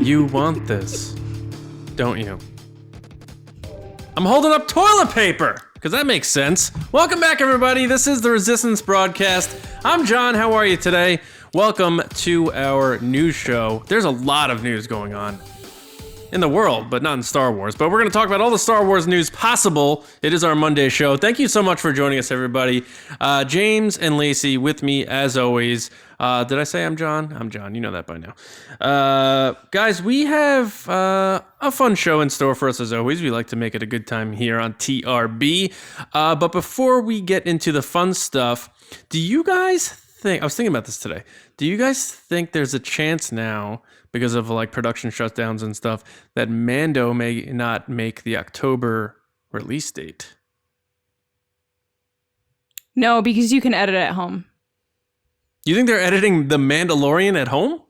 You want this, don't you? I'm holding up toilet paper, because that makes sense. Welcome back, everybody. This is the Resistance Broadcast. I'm John. How are you today? Welcome to our news show. There's a lot of news going on in the world, but not in Star Wars. But we're going to talk about all the Star Wars news possible. It is our Monday show. Thank you so much for joining us, everybody. James and Lacey with me, as always. Did I say I'm John? I'm John. You know that by now. Guys, we have a fun show in store for us, as always. We like to make it a good time here on TRB. But before we get into the fun stuff, do you guys think... I was thinking about this today. Do you guys think there's a chance now, because of like production shutdowns and stuff, that Mando may not make the October release date? No, because you can edit at home. You think they're editing The Mandalorian at home?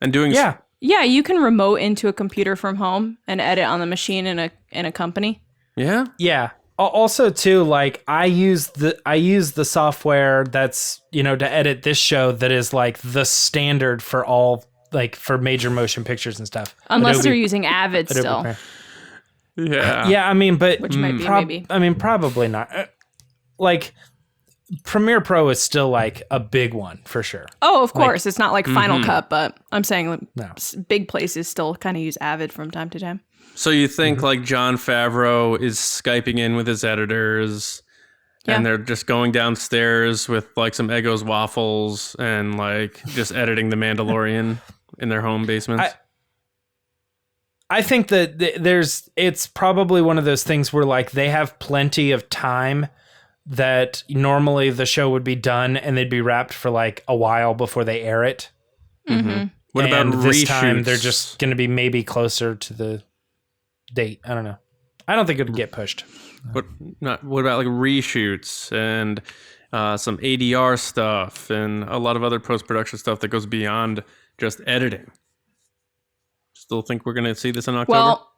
And doing... Yeah. Yeah, you can remote into a computer from home and edit on the machine in a company. Yeah? Yeah. Also, too, like I use the software that's, to edit this show that is like the standard for all, like for major motion pictures and stuff. Unless they're using Avid still. Yeah. Yeah, I mean, but which might be maybe. I mean, probably not. Like Premiere Pro is still like a big one for sure. Oh, of course. It's not like Final Cut, but I'm saying like, No. big places still kind of use Avid from time to time. So you think like Jon Favreau is Skyping in with his editors and they're just going downstairs with like some Eggo's waffles and like just editing The Mandalorian in their home basements? I think that it's probably one of those things where like they have plenty of time that normally the show would be done and they'd be wrapped for like a while before they air it. Mm-hmm. What about this reshoots? time they're just going to be maybe closer to the date. I don't know. I don't think it would get pushed. What about like reshoots and some ADR stuff and a lot of other post-production stuff that goes beyond just editing? Still think we're going to see this in October? Well,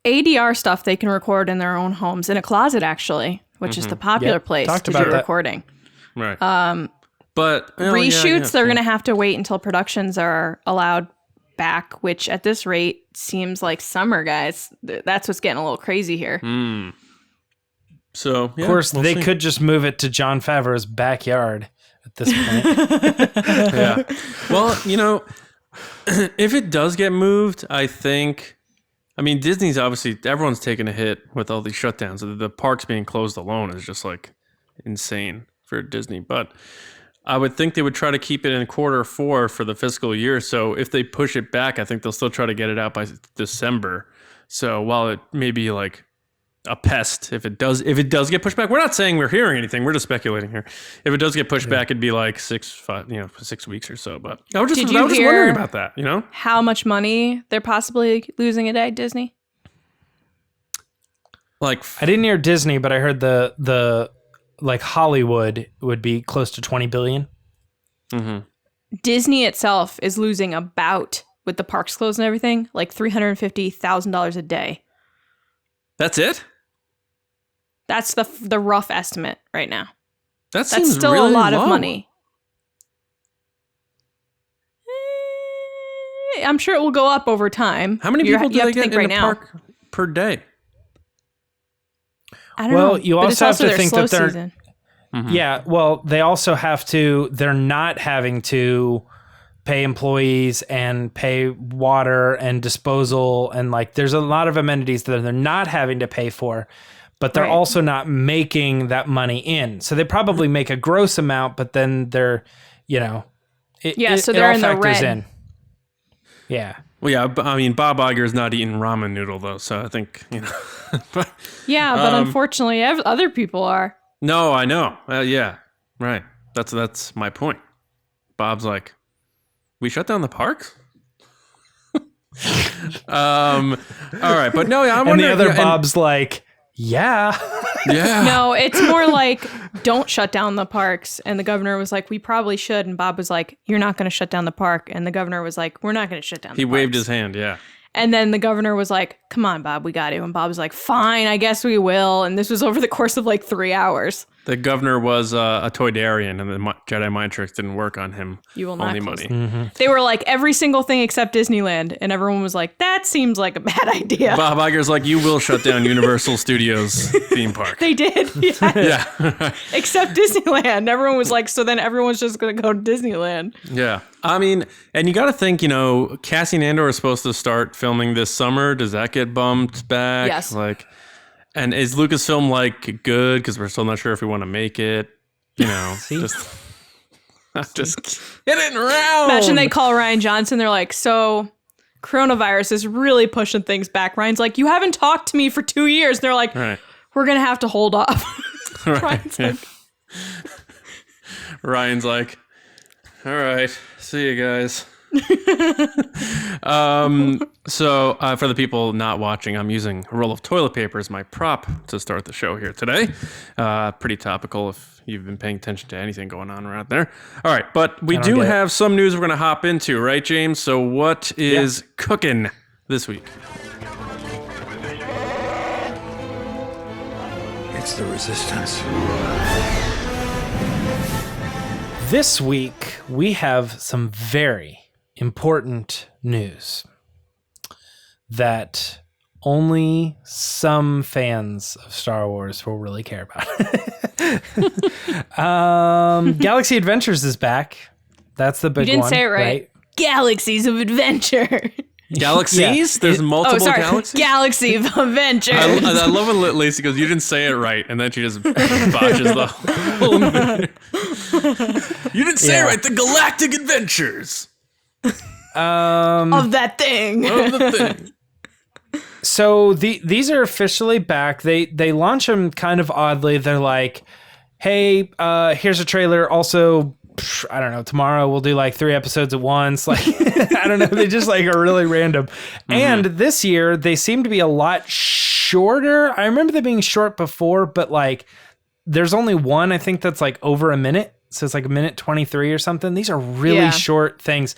ADR stuff they can record in their own homes, in a closet actually, which is the popular place to do recording. Right. But reshoots, they're going to have to wait until productions are allowed back, which at this rate seems like summer, guys. That's what's getting a little crazy here. So, of course, they could just move it to Jon Favreau's backyard at this point. Yeah. Well, if it does get moved, I mean, Disney's obviously, everyone's taking a hit with all these shutdowns. The parks being closed alone is just like insane for Disney. But I would think they would try to keep it in Q4 for the fiscal year. So if they push it back, I think they'll still try to get it out by December. So while it may be like a pest, if it does get pushed back, we're not saying we're hearing anything. We're just speculating here. If it does get pushed back, it'd be like 6 weeks or so. But I was just wondering about that. How much money they're possibly losing a day, Disney? Like I didn't hear Disney, but I heard the like Hollywood would be close to $20 billion. Mm-hmm. Disney itself is losing about, with the parks closed and everything, like $350,000 a day. That's it? That's the rough estimate right now. That's still really a lot low. of money. I'm sure it will go up over time. How many people do they get in the park per day? I don't know. Well, you also have to think that they're... Season. Yeah, well, they also have to... They're not having to pay employees and pay water and disposal, and like there's a lot of amenities that they're not having to pay for, but they're also not making that money in. So they probably make a gross amount, but then they're, so they're in the red. Yeah. Well, yeah, I mean, Bob Iger's not eating ramen noodle, though, so I think, but unfortunately, other people are. No, I know. Yeah, right. That's my point. Bob's like, we shut down the parks? All right, but no, I'm wondering... And the other Bob's like, yeah. Yeah. No, it's more like, don't shut down the parks. And the governor was like, we probably should. And Bob was like, you're not going to shut down the park. And the governor was like, we're not going to shut down the park. He waved his hand, yeah. And then the governor was like, come on, Bob, we got to. And Bob was like, fine, I guess we will. And this was over the course of like 3 hours. The governor was a Toydarian, and the Jedi mind tricks didn't work on him. You will not Only close money. They were like every single thing except Disneyland, and everyone was like, "That seems like a bad idea." Bob Iger's like, you will shut down Universal Studios theme park. They did, yes. Yeah. Except Disneyland. Everyone was like, so then everyone's just going to go to Disneyland. Yeah. I mean, and you got to think, Cassian Andor is supposed to start filming this summer. Does that get bumped back? Yes. And is Lucasfilm good? Because we're still not sure if we want to make it. Just getting around. Imagine they call Ryan Johnson. They're like, so coronavirus is really pushing things back. Ryan's like, you haven't talked to me for 2 years. And they're like, Right. we're going to have to hold off. Right. Ryan's like, all right, see you guys. So for the people not watching, I'm using a roll of toilet paper as my prop to start the show here today. Pretty topical if you've been paying attention to anything going on around there. All right, but we do have some news we're going to hop into, right, James? So what is cooking this week? It's the Resistance. This week, we have some very important news that only some fans of Star Wars will really care about. Galaxy Adventures is back. That's the big one. You didn't say it right. Galaxies of Adventure. Galaxies? There's multiple galaxies? Galaxy of Adventure. I love when Lacey goes, you didn't say it right, and then she just botches the whole movie. You didn't say it right. The Galactic Adventures. Of that thing. Of the thing. So these are officially back. They launch them kind of oddly. They're like, hey, here's a trailer. Also, I don't know, tomorrow we'll do 3 episodes at once. I don't know. They just are really random. Mm-hmm. And this year they seem to be a lot shorter. I remember them being short before, but there's only one, I think that's over a minute. So it's 1:23 or something. These are really short things.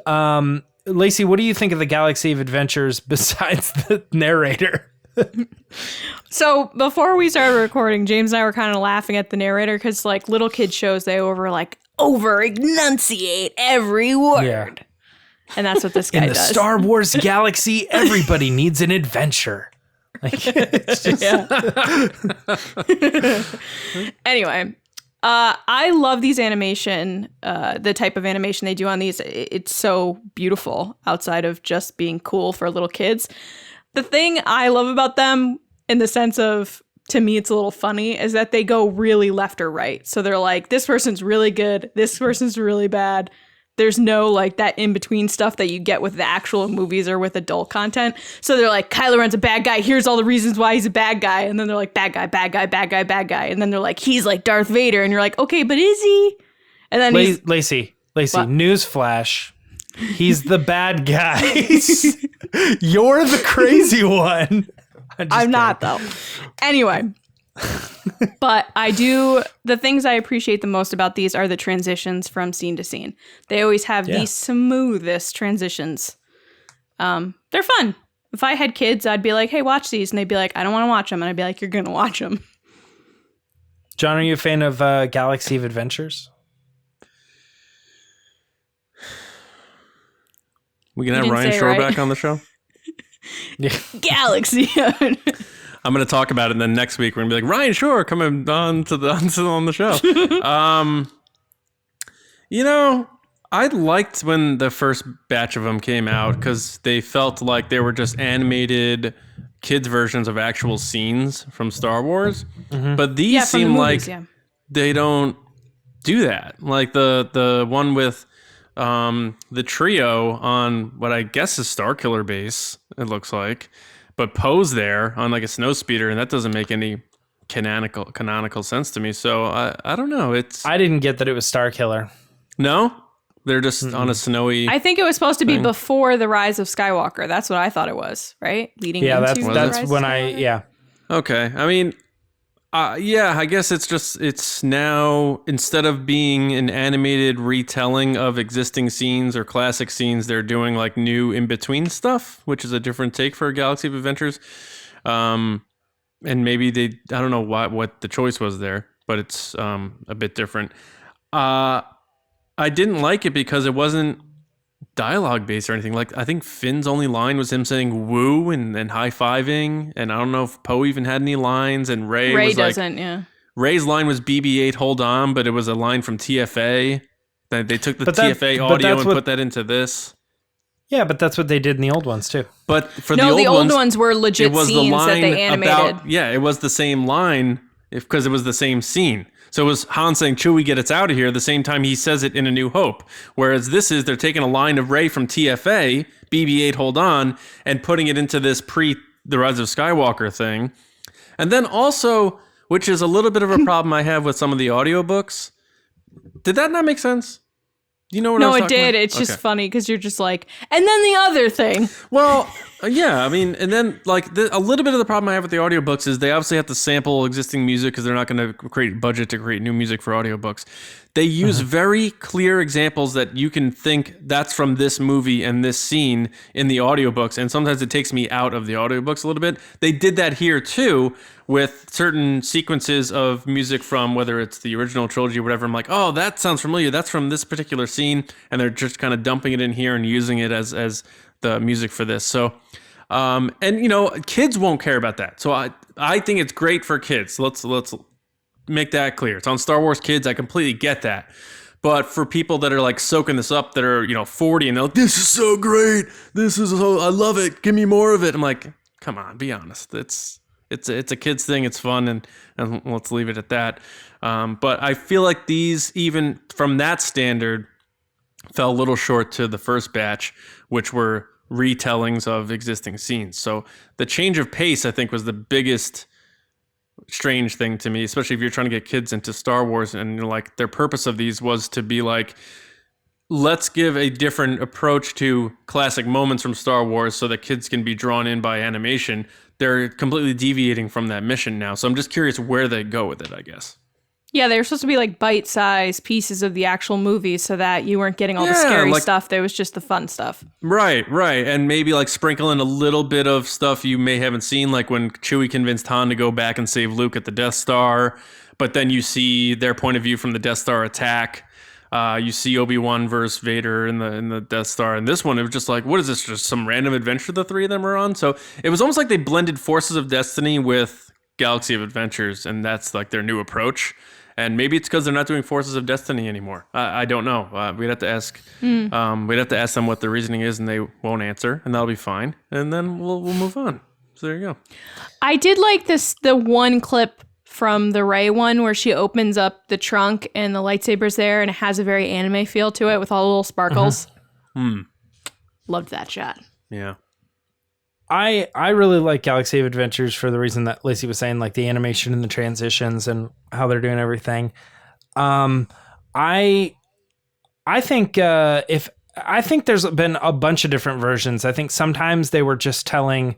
Lacey, what do you think of the Galaxy of Adventures besides the narrator? So before we started recording, James and I were kind of laughing at the narrator because little kid shows, they over enunciate every word. Yeah. And that's what this guy does. In the Star Wars galaxy, everybody needs an adventure. It's just... Anyway, I love these animation, the type of animation they do on these. It's so beautiful outside of just being cool for little kids. The thing I love about them, in the sense of, to me, it's a little funny, is that they go really left or right. So they're like, this person's really good, this person's really bad. There's no that in-between stuff that you get with the actual movies or with adult content. So they're like, Kylo Ren's a bad guy. Here's all the reasons why he's a bad guy. And then they're like, bad guy, bad guy, bad guy, bad guy. And then they're like, he's like Darth Vader. And you're like, okay, but is he? And then Lacey, newsflash. He's the bad guy. You're the crazy one. I'm not, though. Anyway. But the things I appreciate the most about these are the transitions from scene to scene. They always have the smoothest transitions. They're fun. If I had kids, I'd be like, hey, watch these. And they'd be like, I don't want to watch them. And I'd be like, you're going to watch them. John, are you a fan of Galaxy of Adventures? We can have Ryan Shore back on the show. Galaxy. I'm going to talk about it, and then next week we're going to be like, Ryan Shore coming on the show. I liked when the first batch of them came out because they felt like they were just animated kids' versions of actual scenes from Star Wars. Mm-hmm. But these seem movies, they don't do that. Like the one with the trio on what I guess is Starkiller Base, it looks like. But Poe's there on a snowspeeder, and that doesn't make any canonical sense to me. So I don't know. I didn't get that it was Starkiller. No? They're just on a snowy... I think it was supposed to be before the Rise of Skywalker. That's what I thought it was, right? Leading into that's the when Rise Okay. I mean, I guess it's now, instead of being an animated retelling of existing scenes or classic scenes, they're doing new in-between stuff, which is a different take for Galaxy of Adventures. And maybe I don't know what the choice was there, but it's a bit different. I didn't like it because it wasn't dialogue based or anything. Like, I think Finn's only line was him saying woo and high-fiving, and I don't know if Poe even had any lines, and Ray was doesn't, Ray's line was BB-8 hold on, but it was a line from TFA. They took the TFA audio and put that into this. Yeah, but that's what they did in the old ones too. But for the the old ones were legit scenes that they animated. It was the same line because it was the same scene. So it was Han saying, Chewie, get us out of here, the same time he says it in A New Hope. Whereas they're taking a line of Rey from TFA, BB-8 hold on, and putting it into this The Rise of Skywalker thing. And then also, which is a little bit of a problem I have with some of the audiobooks, did that not make sense? You know what I was talking about? No, it did. It's just funny because you're just like, and then the other thing. Well, yeah, I mean, and then like a little bit of the problem I have with the audiobooks is they obviously have to sample existing music because they're not going to create budget to create new music for audiobooks. They use very clear examples that you can think that's from this movie and this scene in the audiobooks, and sometimes it takes me out of the audiobooks a little bit. They did that here too with certain sequences of music from whether it's the original trilogy or whatever. I'm like, oh, that sounds familiar. That's from this particular scene, and they're just kind of dumping it in here and using it as the music for this. So, and you know, kids won't care about that. So I think it's great for kids. Let's make that clear. It's on Star Wars Kids. I completely get that. But for people that are like soaking this up, that are 40 and they're like, this is so great. I love it. Give me more of it. I'm like, come on, be honest. It's a kid's thing. It's fun, and let's leave it at that. But I feel like these, even from that standard, fell a little short to the first batch, which were retellings of existing scenes. So the change of pace, I think, was the biggest strange thing to me, especially if you're trying to get kids into Star Wars, and like their purpose of these was to be like, let's give a different approach to classic moments from Star Wars so that kids can be drawn in by animation. They're completely deviating from that mission now. So I'm just curious where they go with it, I guess. Yeah, they were supposed to be like bite-sized pieces of the actual movie so that you weren't getting all the scary stuff. There was just the fun stuff. Right. And maybe like sprinkle in a little bit of stuff you may haven't seen, like when Chewie convinced Han to go back and save Luke at the Death Star, but then you see their point of view from the Death Star attack. You see Obi-Wan versus Vader in the Death Star. And this one, it was just like, what is this? Just some random adventure the three of them are on? So it was almost like they blended Forces of Destiny with Galaxy of Adventures, and that's like their new approach. And maybe it's because they're not doing Forces of Destiny anymore. I don't know. We'd have to ask. We'd have to ask them what the reasoning is, and they won't answer, and that'll be fine. And then we'll move on. So there you go. I did like the one clip from the Rey one where she opens up the trunk and the lightsaber's there, and it has a very anime feel to it with all the little sparkles. Loved that shot. Yeah. I really like Galaxy of Adventures for the reason that Lacey was saying, like the animation and the transitions and how they're doing everything. I think there's been a bunch of different versions. I think sometimes they were just telling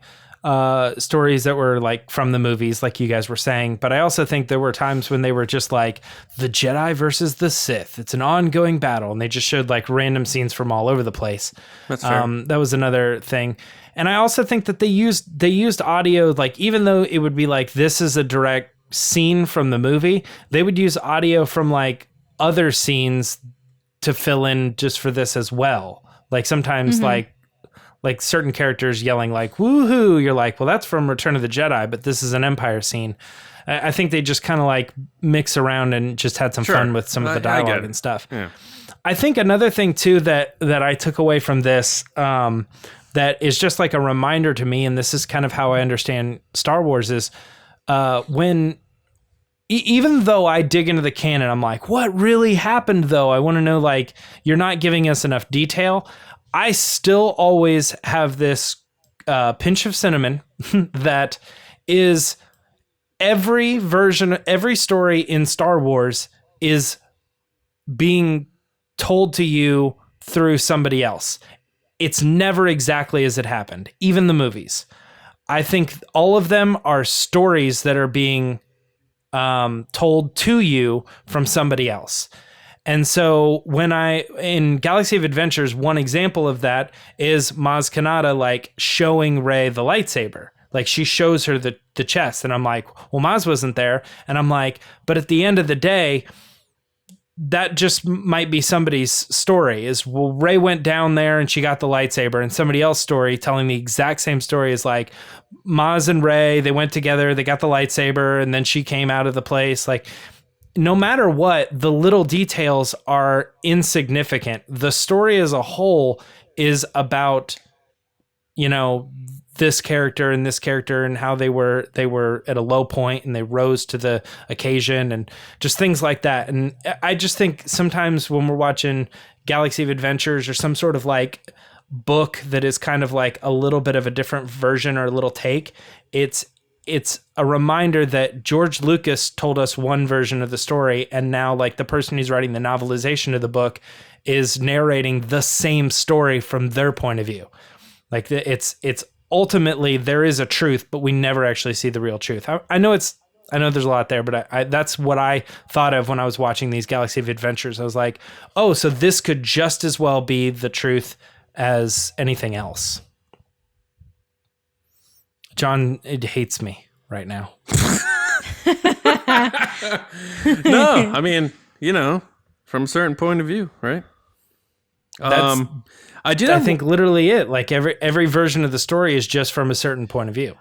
stories that were like from the movies, like you guys were saying. But I also think there were times when they were just like the Jedi versus the Sith. It's an ongoing battle, and they just showed like random scenes from all over the place. That's fair. That was another thing. And I also think that they used audio, like even though it would be like this is a direct scene from the movie, they would use audio from like other scenes to fill in just for this as well. Like sometimes like certain characters yelling like woohoo, you're like, well, that's from Return of the Jedi, but this is an Empire scene. I think they just kind of like mix around and just had some fun with some of the dialogue and stuff. Yeah. I think another thing too that I took away from this that is just like a reminder to me, and this is kind of how I understand Star Wars, is when even though I dig into the canon, I'm like, what really happened though? I want to know, like, you're not giving us enough detail. I still always have this pinch of cinnamon that is every story in Star Wars is being told to you through somebody else. It's never exactly as it happened, even the movies. I think all of them are stories that are being told to you from somebody else. And so in Galaxy of Adventures, one example of that is Maz Kanata like showing Rey the lightsaber. Like she shows her the chest, and I'm like, well, Maz wasn't there. And I'm like, but at the end of the day, that just might be somebody's story is, well, Rey went down there and she got the lightsaber, and somebody else's story telling the exact same story is like Maz and Rey, they went together, they got the lightsaber, and then she came out of the place. Like, no matter what, the little details are insignificant. The story as a whole is about, this character and how they were at a low point and they rose to the occasion and just things like that. And I just think sometimes when we're watching Galaxy of Adventures or some sort of like book that is kind of like a little bit of a different version or a little take, it's a reminder that George Lucas told us one version of the story, and now like the person who's writing the novelization of the book is narrating the same story from their point of view. Like it's ultimately there is a truth, but we never actually see the real truth. I know there's a lot there, but I that's what I thought of when I was watching these Galaxy of Adventures. I was like, oh, so this could just as well be the truth as anything else. John, it hates me right now. No, I mean, from a certain point of view, right? That's, I think literally it. Like every version of the story is just from a certain point of view.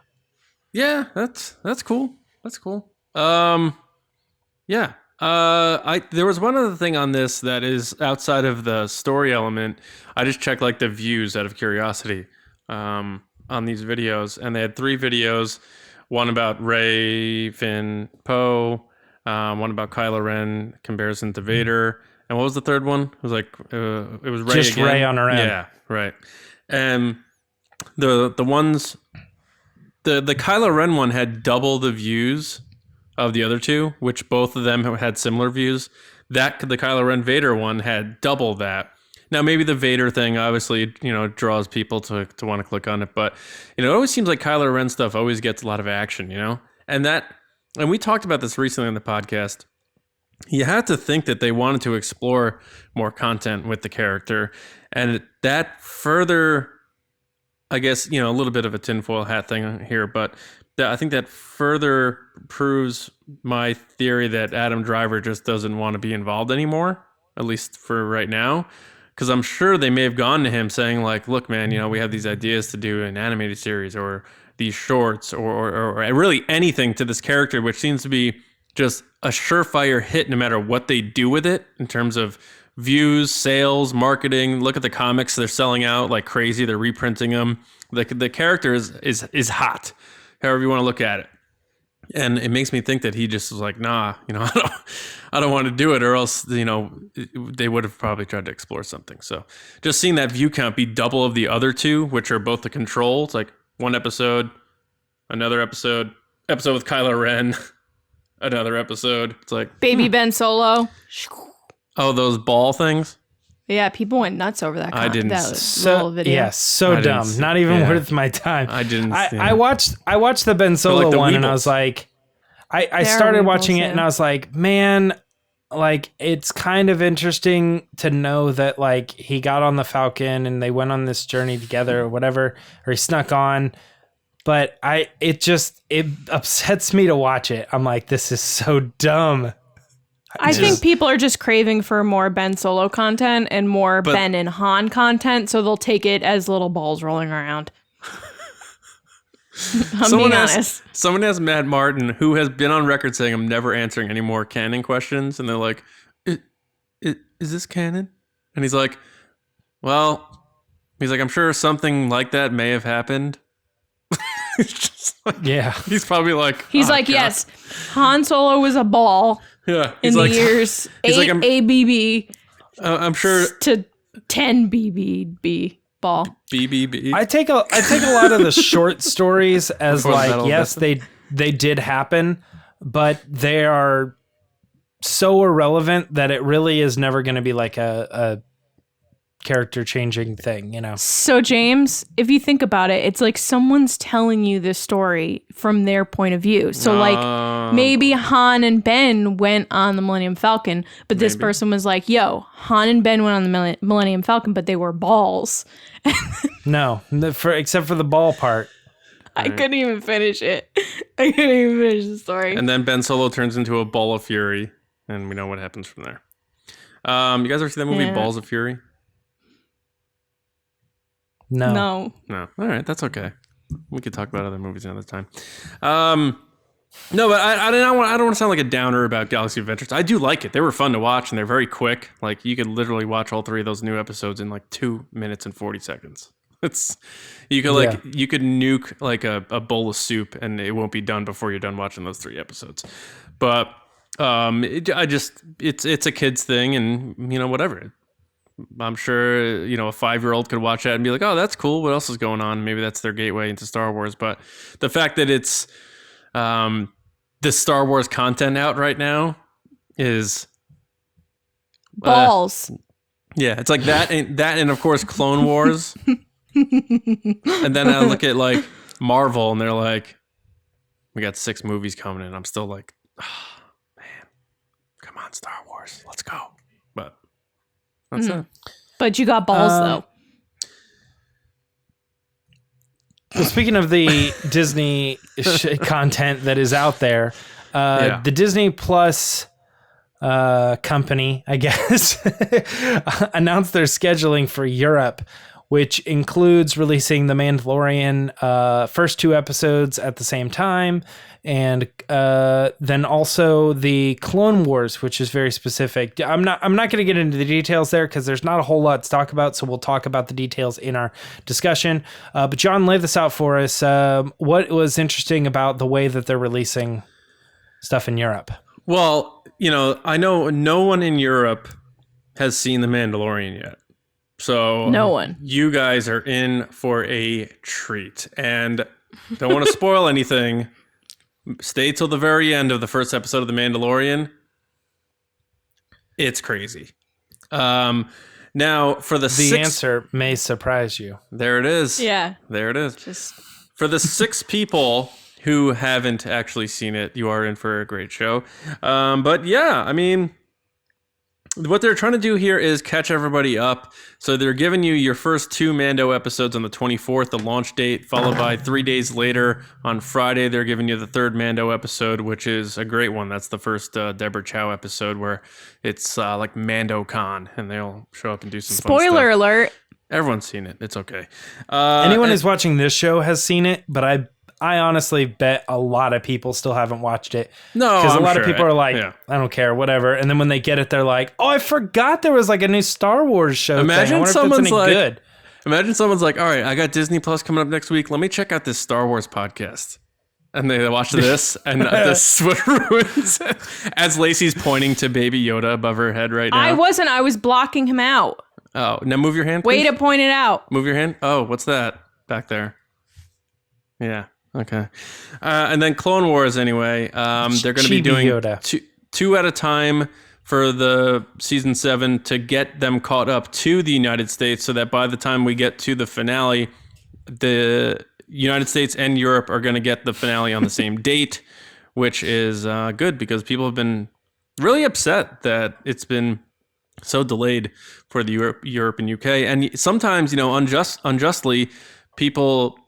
Yeah, that's cool. That's cool. Yeah. There was one other thing on this that is outside of the story element. I just checked like the views out of curiosity on these videos, and they had 3 videos. One about Rey, Finn, Poe. One about Kylo Ren, comparison to Vader. And what was the third one? It was like it was Rey just again. Rey on her own. Yeah, right. And the ones, the Kylo Ren one had double the views of the other two, which both of them had similar views. The Kylo Ren Vader one had double that. Now maybe the Vader thing obviously draws people to want to click on it, but it always seems like Kylo Ren stuff always gets a lot of action, and we talked about this recently on the podcast. You have to think that they wanted to explore more content with the character, and that further, I guess, a little bit of a tinfoil hat thing here, but I think that further proves my theory that Adam Driver just doesn't want to be involved anymore, at least for right now, because I'm sure they may have gone to him saying like, look, man, we have these ideas to do an animated series or these shorts or really anything to this character, which seems to be just a surefire hit no matter what they do with it in terms of views, sales, marketing. Look at the comics, they're selling out like crazy. They're reprinting them. The character is hot, however you want to look at it. And it makes me think that he just was like, nah, I don't want to do it, or else, they would have probably tried to explore something. So just seeing that view count be double of the other two, which are both the Control. It's like one episode, another episode with Kylo Ren, another episode. It's like Baby Ben Solo. Oh, those ball things? Yeah, people went nuts over that. I didn't. That little video. Yeah, so dumb. Not even worth my time. I didn't. I watched the Ben Solo one, and I was like, I started watching it, and I was like, man, like it's kind of interesting to know that like he got on the Falcon and they went on this journey together or whatever, or he snuck on. But it upsets me to watch it. I'm like, this is so dumb. I think people are just craving for more Ben Solo content and more Ben and Han content, so they'll take it as little balls rolling around. Being honest. Someone asked Matt Martin, who has been on record saying, I'm never answering any more canon questions. And they're like, is this canon? And he's like, I'm sure something like that may have happened. He's probably like, yes, Han Solo was a ball. Yeah, in the years 8 ABB. I'm sure to 10 BBB ball. BBB. I take a lot of the short stories as like, yes, they did happen, but they are so irrelevant that it really is never going to be like a character changing thing, So James, if you think about it, it's like someone's telling you this story from their point of view. So like maybe Han and Ben went on the Millennium Falcon, but this person was like, yo, Han and Ben went on the Millennium Falcon, but they were balls. No, except for the ball part. I couldn't even finish it. I couldn't even finish the story. And then Ben Solo turns into a ball of fury, and we know what happens from there. You guys ever see that movie, Balls of Fury? No. All right, that's okay. We could talk about other movies another time. No, but I don't want to sound like a downer about Galaxy of Adventures. I do like it. They were fun to watch, and they're very quick. Like, you could literally watch all 3 of those new episodes in like 2 minutes and 40 seconds. You could nuke like a bowl of soup, and it won't be done before you're done watching those 3 episodes. But it's a kid's thing, and whatever. I'm sure a 5-year-old could watch that and be like, oh, that's cool. What else is going on? Maybe that's their gateway into Star Wars. But the fact that it's the Star Wars content out right now is balls. Yeah, it's like that, and of course Clone Wars. And then I look at like Marvel, and they're like, we got 6 movies coming in. I'm still like, oh, man, come on, Star Wars, let's go. But that's it. But you got balls though. Well, speaking of the Disney content that is out there, the Disney Plus company, I guess, announced their scheduling for Europe, which includes releasing The Mandalorian first 2 episodes at the same time, and then also the Clone Wars, which is very specific. I'm not going to get into the details there because there's not a whole lot to talk about, so we'll talk about the details in our discussion. But John, lay this out for us. What was interesting about the way that they're releasing stuff in Europe? Well, I know no one in Europe has seen The Mandalorian yet. So no one. You guys are in for a treat, and don't want to spoil anything. Stay till the very end of the first episode of The Mandalorian. It's crazy. Now for the answer may surprise you. There it is. Yeah. There it is. For the 6 people who haven't actually seen it, you are in for a great show. But yeah, I mean, what they're trying to do here is catch everybody up. So they're giving you your first 2 Mando episodes on the 24th, the launch date, followed by 3 days later on Friday. They're giving you the 3rd Mando episode, which is a great one. That's the first Deborah Chow episode where it's like Mando Con, and they'll show up and do some fun stuff. Spoiler alert. Everyone's seen it. It's okay. Anyone who's watching this show has seen it, but I honestly bet a lot of people still haven't watched it. No, because a lot of people are like, I don't care, whatever. And then when they get it, they're like, oh, I forgot there was like a new Star Wars show. Imagine thing. someone's like, good. Imagine someone's like, all right, I got Disney Plus coming up next week. Let me check out this Star Wars podcast. And they watch this, and this is what ruins it. As Lacey's pointing to Baby Yoda above her head right now. I wasn't. I was blocking him out. Oh, now move your hand, please. Way to point it out. Move your hand. Oh, what's that back there? Yeah. Okay. And then Clone Wars, anyway. They're going to be doing two at a time for the season 7 to get them caught up to the United States, so that by the time we get to the finale, the United States and Europe are going to get the finale on the same date, which is good because people have been really upset that it's been so delayed for the Europe and UK. And sometimes, unjustly, people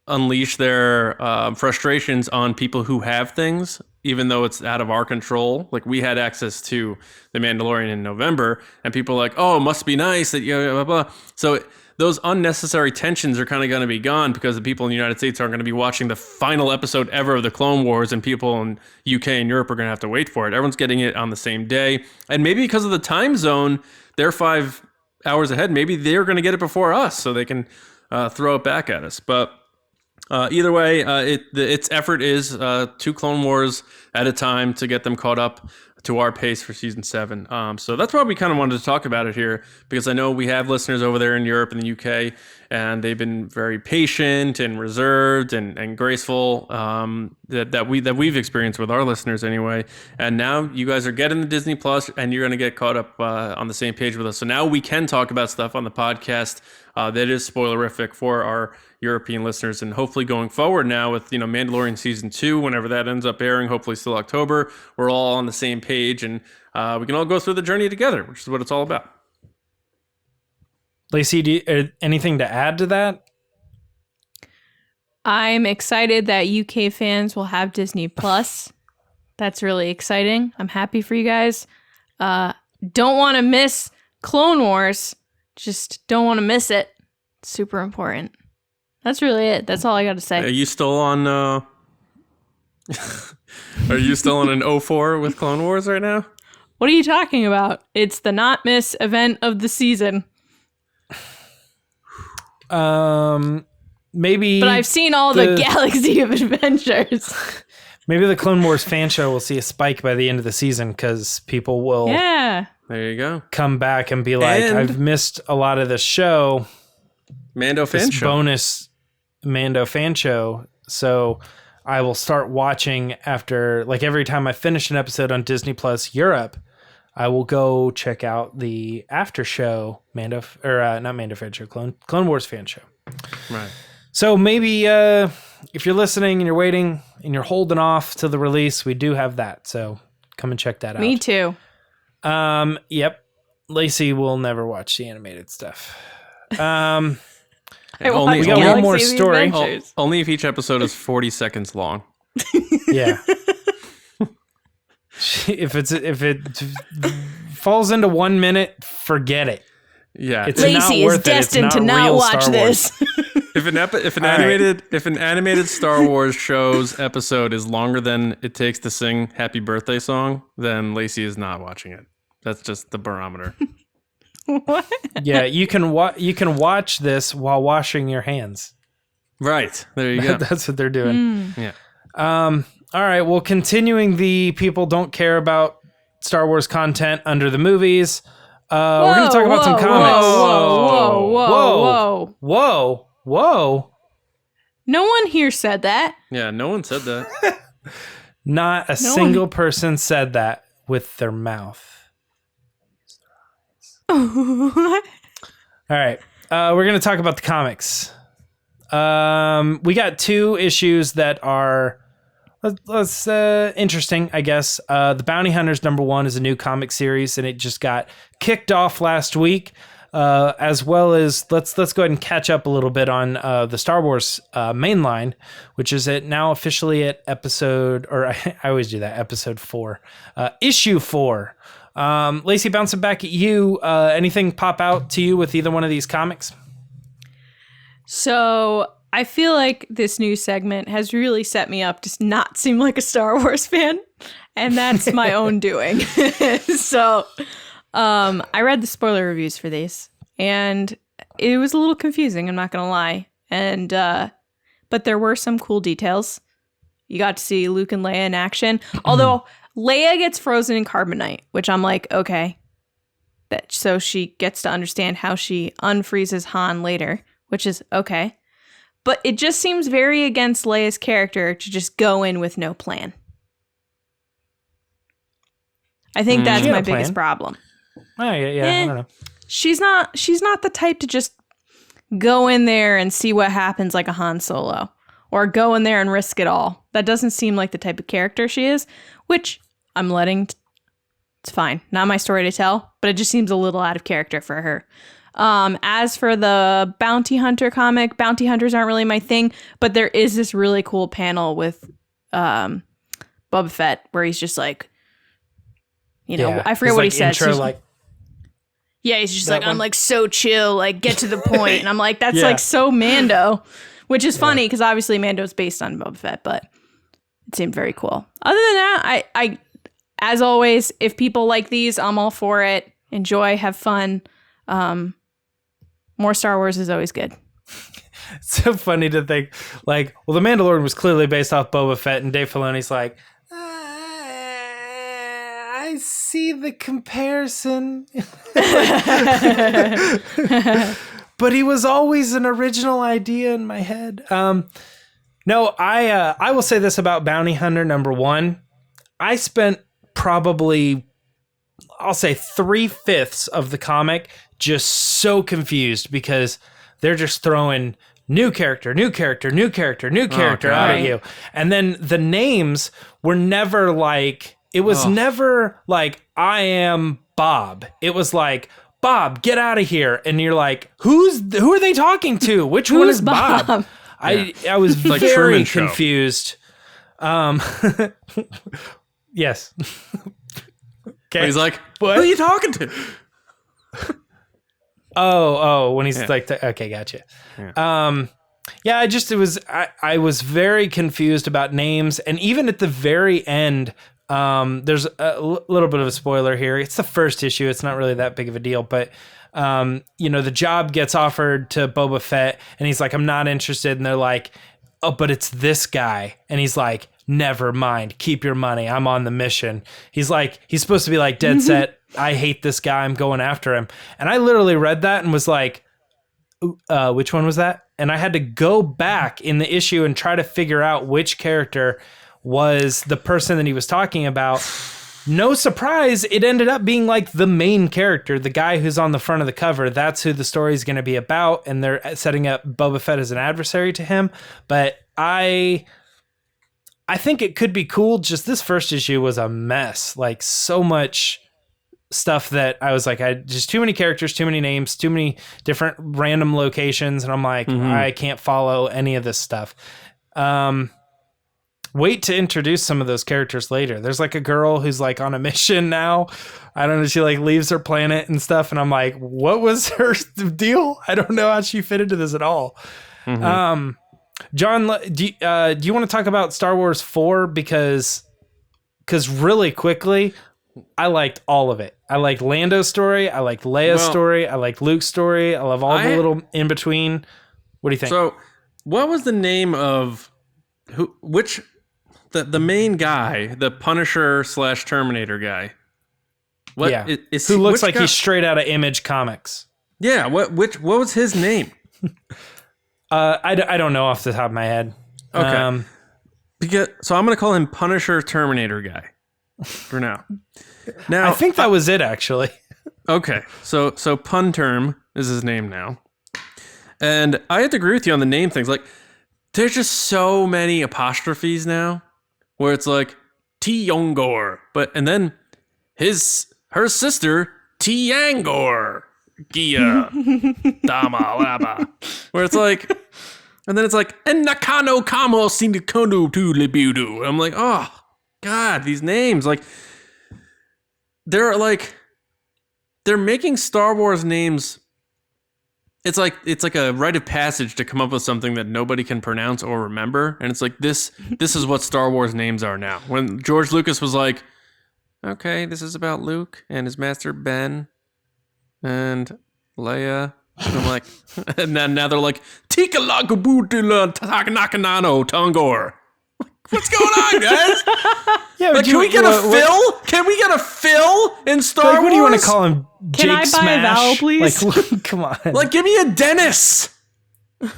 unleash their frustrations on people who have things, even though it's out of our control. Like, we had access to The Mandalorian in November, and people are like, oh, it must be nice that blah, blah, blah. So those unnecessary tensions are kind of going to be gone because the people in the United States aren't going to be watching the final episode ever of the Clone Wars, and people in UK and Europe are going to have to wait for it. Everyone's getting it on the same day. And maybe because of the time zone, they're 5 hours ahead. Maybe they're going to get it before us, so they can throw it back at us. But either way, its effort is 2 Clone Wars at a time to get them caught up to our pace for season 7. So that's why we kind of wanted to talk about it here, because I know we have listeners over there in Europe and the UK, and they've been very patient and reserved and graceful that we've experienced with our listeners anyway. And now you guys are getting the Disney Plus, and you're going to get caught up on the same page with us. So now we can talk about stuff on the podcast that is spoilerific for our European listeners, and hopefully going forward now with Mandalorian season 2, whenever that ends up airing, hopefully still October, we're all on the same page, and we can all go through the journey together, which is what it's all about. Lacey, anything to add to that? I'm excited that UK fans will have Disney Plus. That's really exciting. I'm happy for you guys. Don't want to miss Clone Wars. Just don't want to miss it. It's super important. That's really it. That's all I got to say. Are you still on? Are you still on an 04 with Clone Wars right now? What are you talking about? It's the not miss event of the season. Maybe. But I've seen all the Galaxy of Adventures. Maybe the Clone Wars fan show will see a spike by the end of the season because people will There you go. come back and be like, And I've missed a lot of the show. Mando fan show. Bonus Mando fan show. So I will start watching after, like every time I finish an episode on Disney Plus Europe, I will go check out the after show not Mando fan show, Clone Wars fan show. Right. So maybe if you're listening and you're waiting and you're holding off to the release, we do have that. So come and check that out. Me too. Yep. Lacey will never watch the animated stuff. I only- watch we got one Galaxy more of story. Adventures. Only if each episode is 40 seconds long. Yeah. If it falls into 1 minute, forget it. Yeah. It's not Lacey is worth it. It's destined to not not real watch Star Wars. this. If an animated Star Wars show's episode is longer than it takes to sing Happy Birthday song, then Lacey is not watching it. That's just the barometer. What? Yeah, you can watch this while washing your hands. Right. There you go. That's what they're doing. Yeah. All right. Well, continuing the people don't care about Star Wars content under the movies. We're going to talk about some comics. Whoa. No one here said that. Yeah, no one said that. Not a single person said that with their mouth. All right. We're going to talk about the comics. We got 2 issues that are interesting, I guess. The Bounty Hunters #1 is a new comic series, and it just got kicked off last week. As well as let's go ahead and catch up a little bit on the Star Wars mainline, which is now officially at episode 4, issue 4. Lacey, bouncing back at you. Anything pop out to you with either one of these comics? So I feel like this new segment has really set me up to not seem like a Star Wars fan, and that's my own doing. So I read the spoiler reviews for these, and it was a little confusing, I'm not going to lie. And but there were some cool details. You got to see Luke and Leia in action. Although Leia gets frozen in carbonite, which I'm like, okay. So she gets to understand how she unfreezes Han later, which is okay. But it just seems very against Leia's character to just go in with no plan. I think that's my biggest problem. Oh, yeah. I don't know. She's not the type to just go in there and see what happens like a Han Solo, or go in there and risk it all. That doesn't seem like the type of character she is, which I'm letting. It's fine. Not my story to tell, but it just seems a little out of character for her. As for the Bounty Hunter comic, Bounty Hunters aren't really my thing, but there is this really cool panel with Boba Fett where he's just like, I forget what he says. He's just like, I'm like so chill, like get to the point. And I'm like, that's like so Mando, which is funny because obviously Mando's based on Boba Fett, but it seemed very cool. Other than that, I as always, if people like these, I'm all for it. Enjoy, have fun. More Star Wars is always good. It's so funny to think, like, well, The Mandalorian was clearly based off Boba Fett, and Dave Filoni's like, I see the comparison. But he was always an original idea in my head. No, I will say this about Bounty Hunter #1. I spent probably, I'll say 3/5 of the comic just so confused because they're just throwing new character out at you. And then the names were never like, it was never like, I am Bob. It was like, Bob, get out of here. And you're like, who are they talking to? Which one is Bob? I was like very Truman Show. confused. Yes. Okay. He's like, What? who are you talking to? When he's okay, gotcha. Yeah. I was very confused about names, and even at the very end, there's a little bit of a spoiler here. It's the first issue. It's not really that big of a deal, but the job gets offered to Boba Fett, and he's like, I'm not interested. And they're like, oh, but it's this guy. And he's like, never mind. Keep your money. I'm on the mission. He's supposed to be like dead set. I hate this guy. I'm going after him. And I literally read that and was like, which one was that? And I had to go back in the issue and try to figure out which character was the person that he was talking about. No surprise, it ended up being like the main character, the guy who's on the front of the cover. That's who the story is going to be about, and they're setting up Boba Fett as an adversary to him. But I think it could be cool. Just this first issue was a mess. Like, so much stuff that I was like, just too many characters, too many names, too many different random locations, and I'm like, I can't follow any of this stuff. Wait to introduce some of those characters later. There's like a girl who's like on a mission now. I don't know. She like leaves her planet and stuff. And I'm like, what was her deal? I don't know how she fit into this at all. John, do you want to talk about Star Wars 4? Because really quickly, I liked all of it. I liked Lando's story. I liked Leia's story. I liked Luke's story. I love all the little in between. What do you think? So what was the name of the main guy, the Punisher / Terminator guy? What who looks like he's straight out of Image Comics. Yeah, what was his name? I don't know off the top of my head. Okay. So I'm going to call him Punisher Terminator guy for now. Now I think that was it, actually. Okay. So Pun Term is his name now. And I have to agree with you on the name things. Like, there's just so many apostrophes now where it's like Tiongor, and then her sister Tiangor Gia Dama Laba, where it's like, and then it's like and Nakano Kamo Sindikono to Libudu. I'm like, oh God, these names, like they're making Star Wars names. It's like a rite of passage to come up with something that nobody can pronounce or remember. And it's like, this is what Star Wars names are now. When George Lucas was like, okay, this is about Luke and his master Ben and Leia. And I'm like, and then now they're like, Tika Lagabutila Takanano Tongor. What's going on, guys? Yeah, like, can we get a Phil? Can we get a Phil in Star Wars? What do you want to call him? Can I buy Smash? a vowel, please? Like, come on. Like, give me a Dennis. I'm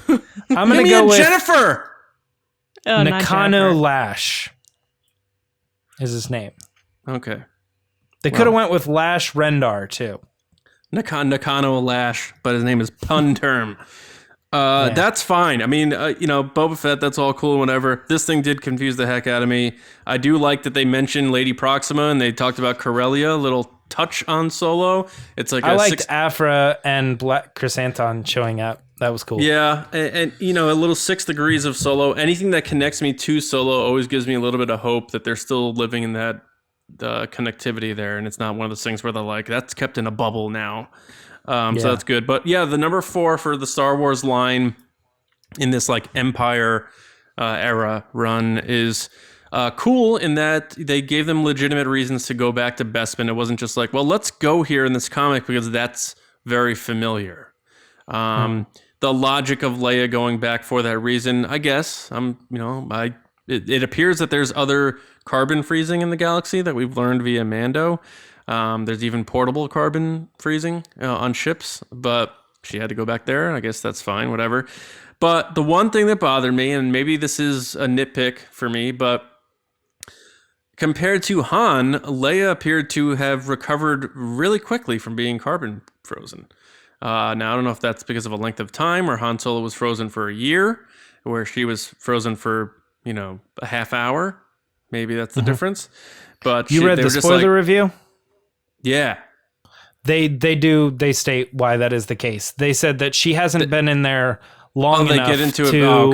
gonna give me go a with Jennifer. Oh, not Nakano Jennifer. Lash is his name. Okay. They could have went with Lash Rendar too. Nakano Lash, but his name is Pun Term. That's fine. I mean, Boba Fett, that's all cool, whatever. This thing did confuse the heck out of me. I do like that they mentioned Lady Proxima and they talked about Corellia, a little touch on Solo. It's like I liked Afra and Black Chrysanthemum showing up. That was cool. Yeah, and a little 6 degrees of Solo. Anything that connects me to Solo always gives me a little bit of hope that they're still living in that connectivity there, and it's not one of those things where they're like, that's kept in a bubble now. So that's good. But yeah, the number 4 for the Star Wars line in this like Empire era run is cool in that they gave them legitimate reasons to go back to Bespin. It wasn't just like, well, let's go here in this comic because that's very familiar. The logic of Leia going back for that reason, I guess. It appears that there's other carbon freezing in the galaxy that we've learned via Mando. There's even portable carbon freezing on ships, but she had to go back there. I guess that's fine, whatever. But the one thing that bothered me, and maybe this is a nitpick for me, but compared to Han, Leia appeared to have recovered really quickly from being carbon frozen. Now, I don't know if that's because of a length of time or Han Solo was frozen for a year, where she was frozen for, a half hour. Maybe that's the difference. But you read the spoiler review? Yeah. They state why that is the case. They said that she hasn't been in there long they enough get into to... it. Oh,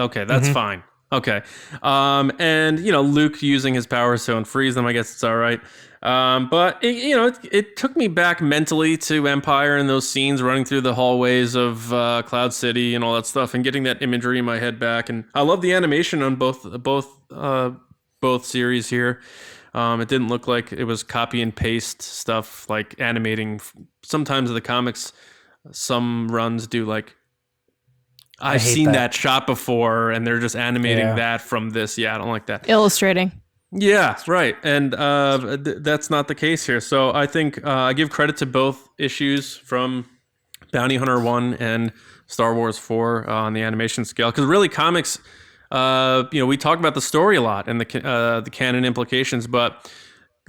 okay, that's fine. Okay. And Luke using his power stone freeze them. I guess it's all right. But it took me back mentally to Empire and those scenes running through the hallways of Cloud City and all that stuff, and getting that imagery in my head back. And I love the animation on both series here. It didn't look like it was copy and paste stuff like animating. Sometimes the comics, some runs do like, I've seen that shot before, and they're just animating that from this. Yeah, I don't like that. Illustrating. Yeah, right. And that's not the case here. So I think I give credit to both issues from Bounty Hunter 1 and Star Wars 4 on the animation scale. Because really, comics, we talk about the story a lot and the canon implications, but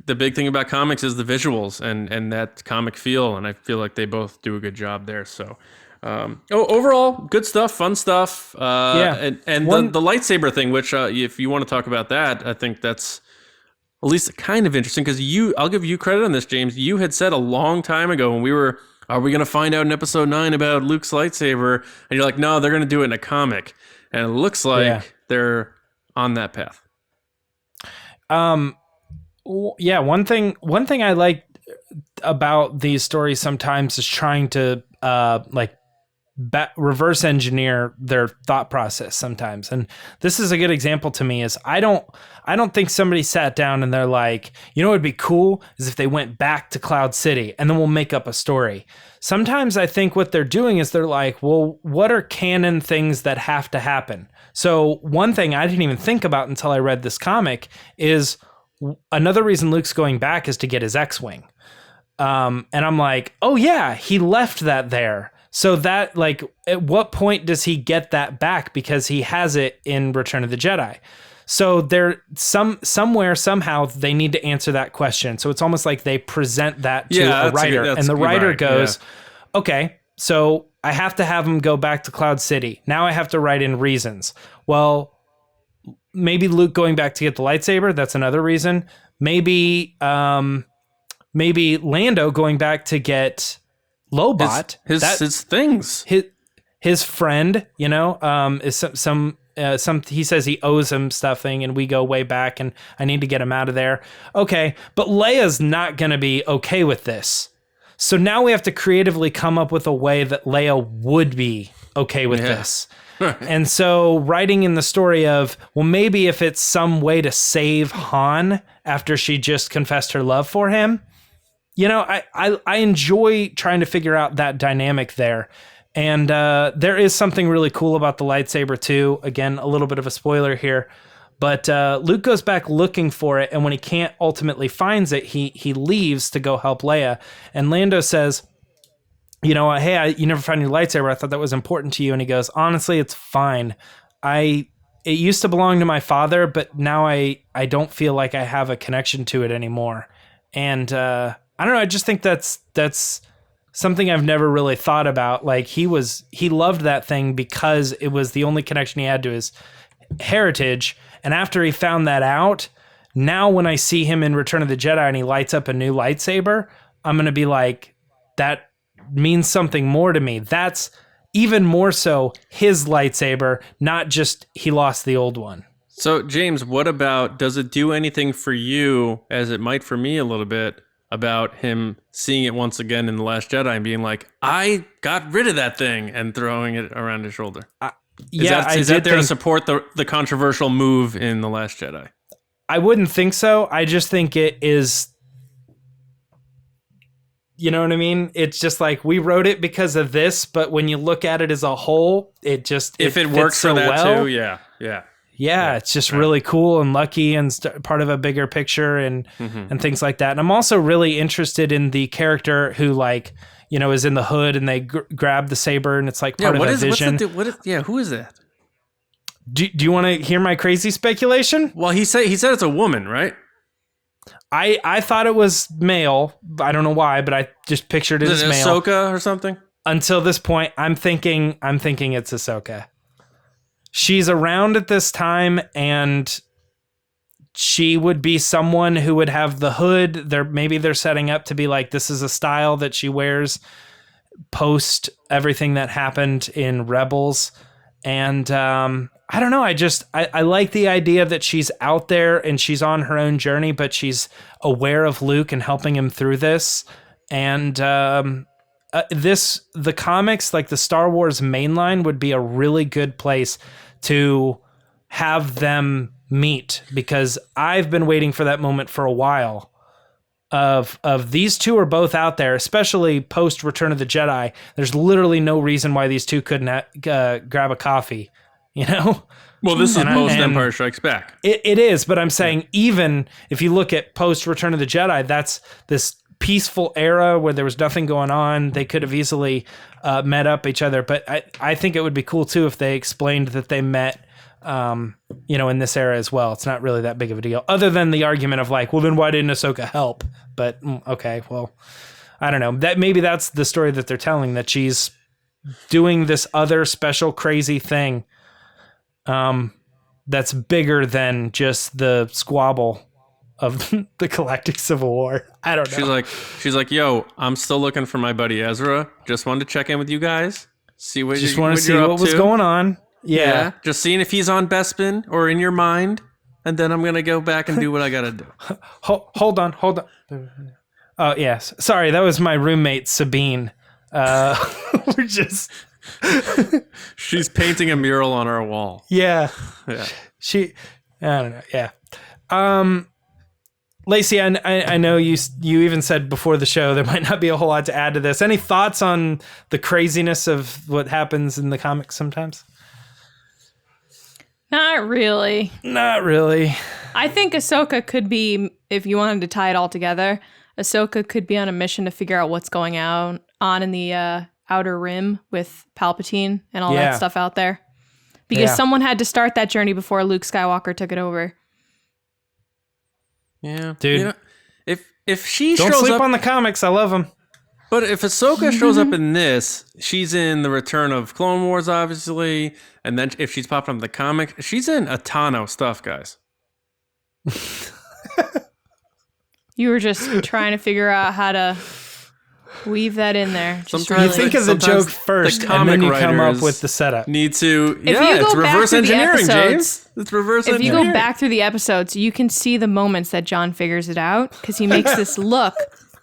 the big thing about comics is the visuals and that comic feel. And I feel like they both do a good job there. So overall, good stuff, fun stuff. And the lightsaber thing, which if you want to talk about that, I think that's at least kind of interesting because I'll give you credit on this, James. You had said a long time ago when are we going to find out in episode 9 about Luke's lightsaber? And you're like, no, they're going to do it in a comic. And it looks like they're on that path. Yeah. One thing I like about these stories sometimes is trying to reverse engineer their thought process sometimes. And this is a good example to me is I don't think somebody sat down and they're like, what would be cool is if they went back to Cloud City and then we'll make up a story. Sometimes I think what they're doing is they're like, well, what are canon things that have to happen? So one thing I didn't even think about until I read this comic is another reason Luke's going back is to get his X-Wing. And I'm like, oh yeah, he left that there. So that, like, at what point does he get that back? Because he has it in Return of the Jedi. So there, somewhere, somehow, they need to answer that question. So it's almost like they present that to a writer, and the writer goes, okay, so I have to have him go back to Cloud City. Now I have to write in reasons. Well, maybe Luke going back to get the lightsaber, that's another reason. Maybe Lando going back to get Lobot, his things, his friend, is some he says he owes him stuffing, and we go way back, and I need to get him out of there. Okay, but Leia's not going to be okay with this, so now we have to creatively come up with a way that Leia would be okay with this. And so writing in the story of, well, maybe if it's some way to save Han after she just confessed her love for him. I enjoy trying to figure out that dynamic there. And there is something really cool about the lightsaber too. Again, a little bit of a spoiler here. But Luke goes back looking for it, and when he can't ultimately finds it, he leaves to go help Leia. And Lando says, hey, you never found your lightsaber. I thought that was important to you. And he goes, honestly, it's fine. It used to belong to my father, but now I don't feel like I have a connection to it anymore. And I don't know. I just think that's something I've never really thought about. Like he loved that thing because it was the only connection he had to his heritage. And after he found that out, now when I see him in Return of the Jedi and he lights up a new lightsaber, I'm going to be like, that means something more to me. That's even more so his lightsaber, not just he lost the old one. So James, what about, does it do anything for you, as it might for me a little bit, about him seeing it once again in The Last Jedi and being like, I got rid of that thing, and throwing it around his shoulder? Is that there to support the controversial move in The Last Jedi? I wouldn't think so. I just think it is, you know what I mean? It's just like, we wrote it because of this, but when you look at it as a whole, it just, if it works so for that well, too, yeah, it's just really cool and lucky and part of a bigger picture and things like that. And I'm also really interested in the character who is in the hood and they grab the saber and it's like part of a vision. Who is that? Do you want to hear my crazy speculation? Well, he said it's a woman, right? I thought it was male. I don't know why, but I just pictured it as male. Ahsoka or something? Until this point, I'm thinking it's Ahsoka. She's around at this time, and she would be someone who would have the hood. Maybe they're setting up to be like, this is a style that she wears. post everything that happened in Rebels. And I don't know. I like the idea that she's out there and she's on her own journey, but she's aware of Luke and helping him through this. And the comics, like the Star Wars mainline, would be a really good place to have them meet, because I've been waiting for that moment for a while. Of these two are both out there, especially post Return of the Jedi. There's literally no reason why these two couldn't grab a coffee, you know? Well, this is post Empire Strikes Back. It is, but I'm saying even if you look at post Return of the Jedi, that's this peaceful era where there was nothing going on. They could have easily met up each other, but I think it would be cool too if they explained that they met in this era as well. It's not really that big of a deal, other than the argument of like, well, then why didn't Ahsoka help? But okay, well, I don't know. That maybe that's the story that they're telling, that she's doing this other special crazy thing that's bigger than just the squabble of the Galactic Civil War. I don't know. She's like, yo, I'm still looking for my buddy Ezra. Just wanted to check in with you guys. Want to see what was going on. Yeah. Just seeing if he's on Bespin or in your mind. And then I'm going to go back and do what I got to do. Hold on. Oh, yes. Sorry, that was my roommate, Sabine. We're just... She's painting a mural on our wall. Yeah. Yeah. I don't know. Yeah. Lacey, I know you even said before the show there might not be a whole lot to add to this. Any thoughts on the craziness of what happens in the comics sometimes? Not really. I think Ahsoka could be, if you wanted to tie it all together, Ahsoka could be on a mission to figure out what's going on in the Outer Rim with Palpatine and all that stuff out there. Because someone had to start that journey before Luke Skywalker took it over. Yeah. Dude. You know, if she Don't shows sleep up on the comics. I love them. But if Ahsoka shows up in this, she's in the Return of Clone Wars, obviously. And then if she's popping up in the comic, she's in a ton of stuff, guys. You were just trying to figure out how to weave that in there. You think of the joke first, and then you come up with the setup. Need to, it's reverse engineering, James. It's reverse engineering. If you go back through the episodes, you can see the moments that John figures it out, because he makes this look,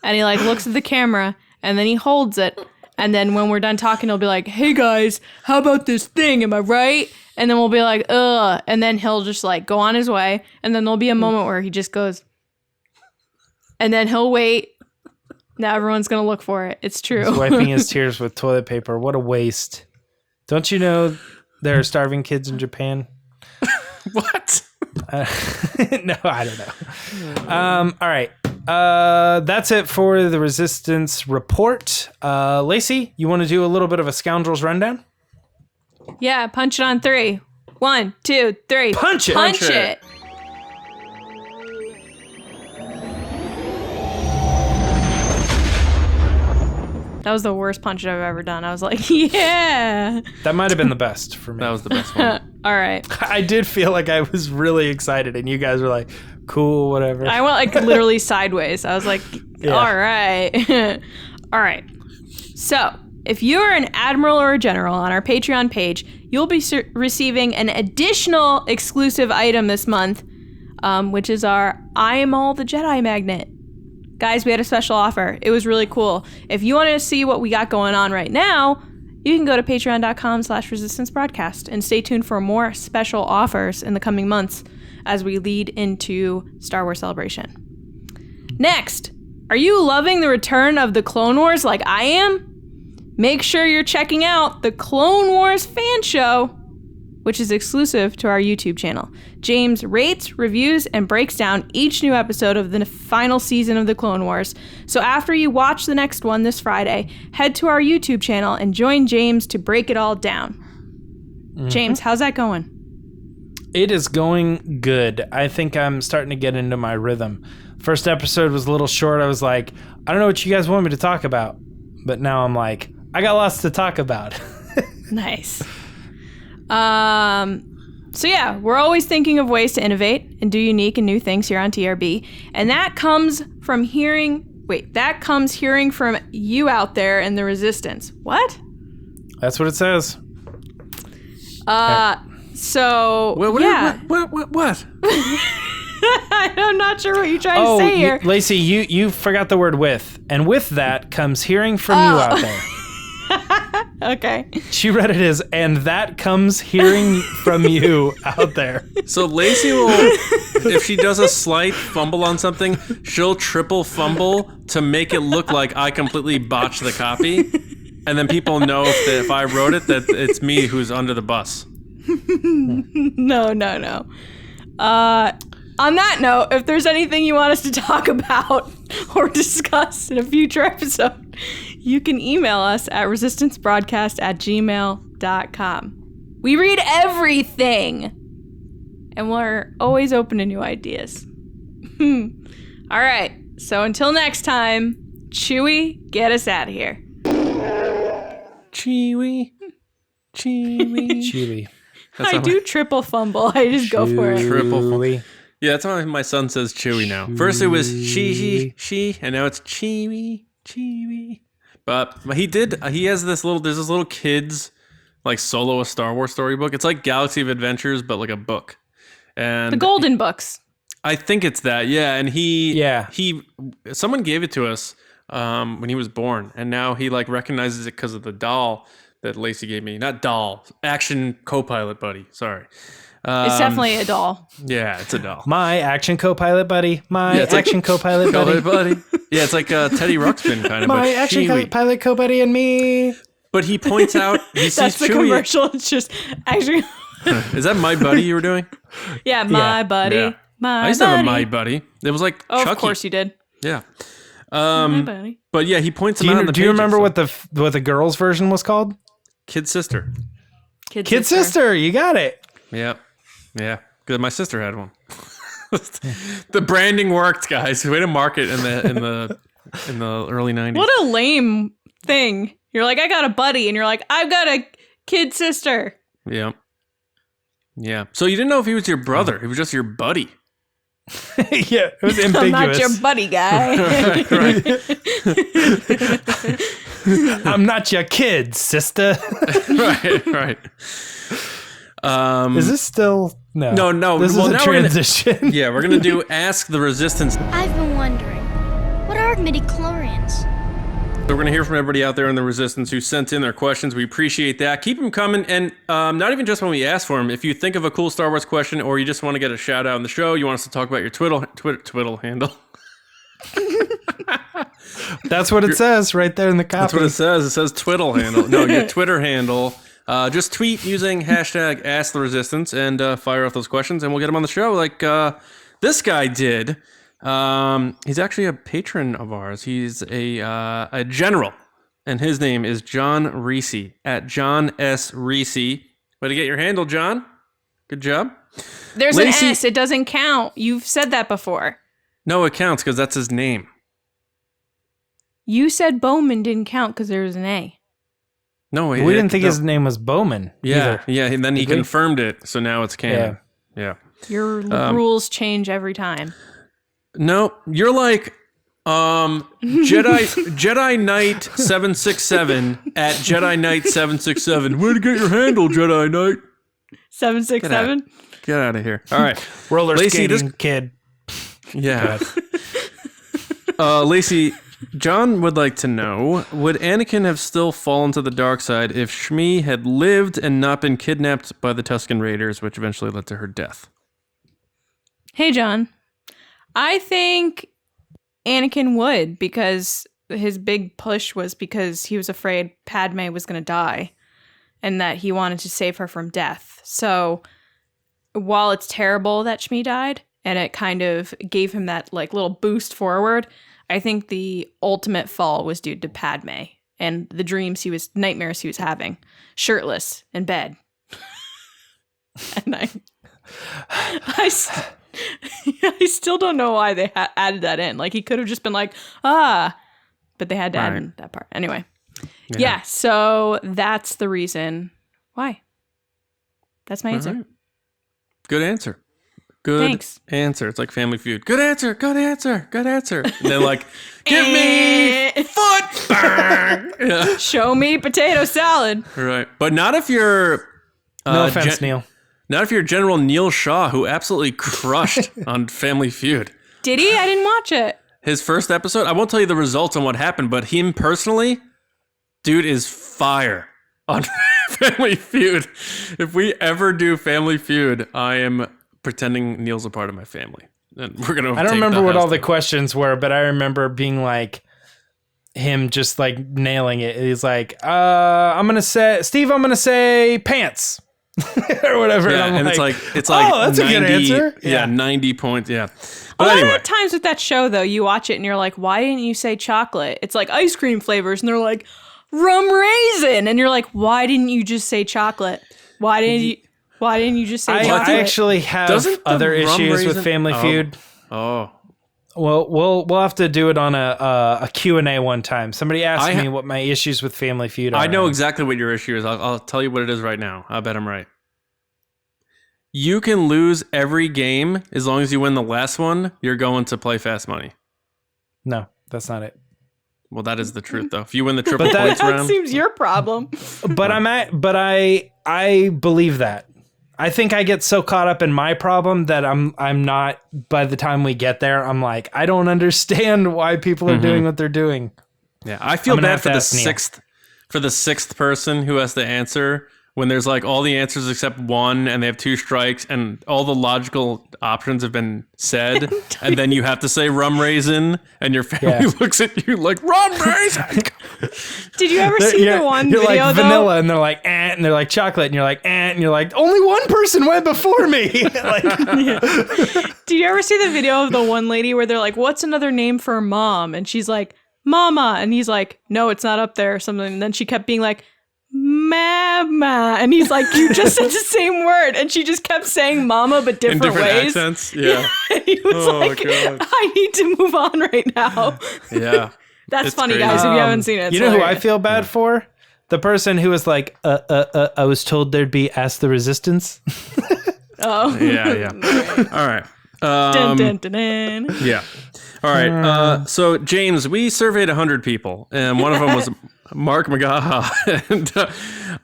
and he like looks at the camera, and then he holds it, and then when we're done talking, he'll be like, "Hey guys, how about this thing? Am I right?" And then we'll be like, "Ugh," and then he'll just like go on his way, and then there'll be a moment where he just goes, and then he'll wait. Now everyone's gonna look for it. It's true. He's wiping his tears with toilet paper. What a waste! Don't you know there are starving kids in Japan? What? No, I don't know. All right. That's it for the Resistance report. Lacey, you want to do a little bit of a Scoundrels rundown? Yeah, punch it on 3. 1, 2, 3. Punch it. Punch it. That was the worst punch I've ever done. I was like, yeah. That might have been the best for me. That was the best one. All right. I did feel like I was really excited, and you guys were like, cool, whatever. I went like literally sideways. I was like, all right. All right. So if you are an admiral or a general on our Patreon page, you'll be receiving an additional exclusive item this month, which is our I Am All the Jedi magnet. Guys, we had a special offer. It was really cool. If you want to see what we got going on right now, you can go to patreon.com/resistancebroadcast and stay tuned for more special offers in the coming months as we lead into Star Wars Celebration. Next, are you loving the return of the Clone Wars like I am? Make sure you're checking out the Clone Wars fan show, which is exclusive to our YouTube channel. James rates, reviews, and breaks down each new episode of the final season of the Clone Wars. So after you watch the next one this Friday, head to our YouTube channel and join James to break it all down. Mm-hmm. James, how's that going? It is going good. I think I'm starting to get into my rhythm. First episode was a little short. I was like, I don't know what you guys want me to talk about. But now I'm like, I got lots to talk about. Nice. So yeah, we're always thinking of ways to innovate and do unique and new things here on TRB. And that comes from hearing Wait, that comes hearing from you out there in the resistance. What? That's what it says. So What? What? I'm not sure what you're trying to say here. Lacey, you forgot the word with. And with that comes hearing from you out there. Okay. She read it as, and that comes hearing from you out there. So Lacey will, if she does a slight fumble on something, she'll triple fumble to make it look like I completely botched the copy. And then people know if I wrote it, that it's me who's under the bus. No. On that note, if there's anything you want us to talk about or discuss in a future episode, you can email us at resistancebroadcast@gmail.com. We read everything, and we're always open to new ideas. All right, so until next time, Chewie, get us out of here. Chewie. Chewy. That's I how do triple fumble. I just go for it. Triple fumble. Chewy. Yeah, that's why my son says Chewie now. First it was she, and now it's Chewie. But he has this little, there's this little kid's like solo a Star Wars storybook. It's like Galaxy of Adventures, but like a book. And The Golden Books. I think it's that, yeah. And someone gave it to us when he was born, and now he like recognizes it because of the doll that Lacey gave me. Not doll, action co-pilot buddy. Sorry. It's definitely a doll. Yeah, it's a doll. My action co-pilot buddy. It's like co-pilot buddy. Yeah, it's like Teddy Ruxpin kind of. My action co-pilot co-buddy and me. But he points out he sees That's the Chewie. commercial. It's just actually. Is that My Buddy you were doing? Yeah, my buddy. Yeah. My I used to have a buddy. My Buddy. It was like Oh, Chucky. of course you did. Yeah. My buddy. But yeah, he points Do them out. you remember what the girls' version was called? Kid Sister? Kid Sister. You got it. Yeah. Because my sister had one. The branding worked, guys. Way to market in the early 90s. What a lame thing. You're like, I got a buddy, and you're like, I've got a kid sister. Yeah. So you didn't know if he was your brother. He was just your buddy. Yeah, it was ambiguous. I'm not your buddy guy. Right. I'm not your kid, sister. Right. Is this still no? No. This Well, is a now we're gonna- transition. Yeah, we're gonna do Ask the Resistance. I've been wondering, what are midichlorians? So we're gonna hear from everybody out there in the Resistance who sent in their questions. We appreciate that. Keep them coming, and not even just when we ask for them. If you think of a cool Star Wars question, or you just want to get a shout out in the show, you want us to talk about your Twitter handle. That's what it says right there in the copy. That's what it says. It says twiddle handle. No, your Twitter handle. Just tweet using hashtag Ask the Resistance and fire out those questions, and we'll get them on the show like this guy did. He's actually a patron of ours. He's a general, and his name is John Risi at John S. Risi. Way to get your handle, John. Good job. There's Lacey- an S. It doesn't count. You've said that before. No, it counts because that's his name. You said Bowman didn't count because there was an A. No, we didn't think his name was Bowman. Yeah, either. and then he Did we? confirmed it, so now it's canon. Yeah. Your rules change every time. No, you're like Jedi Knight 767 at Jedi Knight 767. Where to get your handle, Jedi Knight? 767. Get out of here. All right. Roller Lacey, skating kid. Yeah. Lacey, John would like to know, would Anakin have still fallen to the dark side if Shmi had lived and not been kidnapped by the Tusken Raiders, which eventually led to her death? Hey, John. I think Anakin would, because his big push was because he was afraid Padme was going to die and that he wanted to save her from death. So while it's terrible that Shmi died and it kind of gave him that like little boost forward, I think the ultimate fall was due to Padme and the nightmares he was having, shirtless in bed. And I still don't know why they added that in. Like, he could have just been like, but they had to add in that part. Anyway. Yeah, so that's the reason why. That's my answer. Right. Good answer. Good Thanks. answer. It's like Family Feud. Good answer. Good answer. Good answer. And they're like, give me foot. Bang. Yeah. Show me potato salad. Right. But not if you're... No offense, Neel. Not if you're General Neel Shah, who absolutely crushed on Family Feud. Did he? I didn't watch it. His first episode, I won't tell you the results on what happened, but him personally, dude is fire on Family Feud. If we ever do Family Feud, I am pretending Neil's a part of my family. And we're gonna. I don't remember what all the questions were, but I remember being like him just like nailing it. He's like, I'm gonna say pants. Or whatever. Yeah, and it's like oh, that's 90, a good answer. Yeah, 90 points. Yeah. A But lot anyway, of times with that show, though, you watch it and you're like, why didn't you say chocolate? It's like ice cream flavors, and they're like, rum raisin, and you're like, why didn't you just say chocolate? Why didn't you just say chocolate? I actually have Doesn't the other rum issues with raisin- Family Feud. oh, Well, we'll have to do it on a Q&A one time. Somebody asked me what my issues with Family Feud are. I know exactly what your issue is. I'll tell you what it is right now. I bet I'm right. You can lose every game as long as you win the last one. You're going to play fast money. No, that's not it. Well, that is the truth, though. If you win the triple But points That round, seems your problem. But I believe that. I think I get so caught up in my problem that I'm not. By the time we get there, I'm like, I don't understand why people are doing what they're doing. yeah, I feel I'm gonna bad have to for ask Neel. the sixth person who has to answer when there's like all the answers except one, and they have 2 strikes, and all the logical options have been said, and then you have to say rum raisin, and your family looks at you like rum raisin. Did you ever see the one You're video, like though? vanilla, and they're like, and they're like chocolate, and you're like, and you're like, only one person went before me. Like, Did you ever see the video of the one lady where they're like, what's another name for mom? And she's like, mama. And he's like, no, it's not up there or something. And then she kept being like, mama. And he's like, you just said the same word. And she just kept saying mama, but In different different ways. accents. Yeah. And he was like, God. I need to move on right now. Yeah. That's It's funny, crazy. guys. If you haven't seen it, it's you know who I hilarious. feel bad for? The person who was like, I was told there'd be Ask the Resistance. Oh. Yeah. All right. Dun, dun, dun, dun. Yeah. All right. So, James, we surveyed 100 people, and one of them was Mark Magaha. And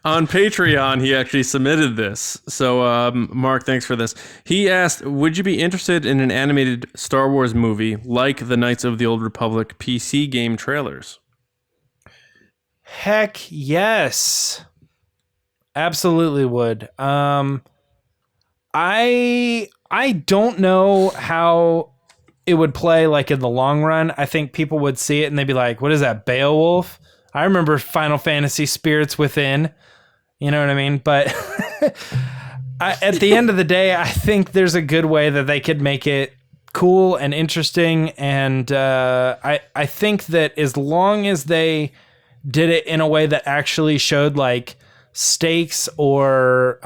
on Patreon, he actually submitted this. So, Mark, thanks for this. He asked, would you be interested in an animated Star Wars movie like the Knights of the Old Republic PC game trailers? Heck yes. Absolutely would. I don't know how it would play like in the long run. I think people would see it and they'd be like, what is that, Beowulf? I remember Final Fantasy Spirits Within. You know what I mean? But at the end of the day, I think there's a good way that they could make it cool and interesting. And I think that as long as they did it in a way that actually showed like stakes or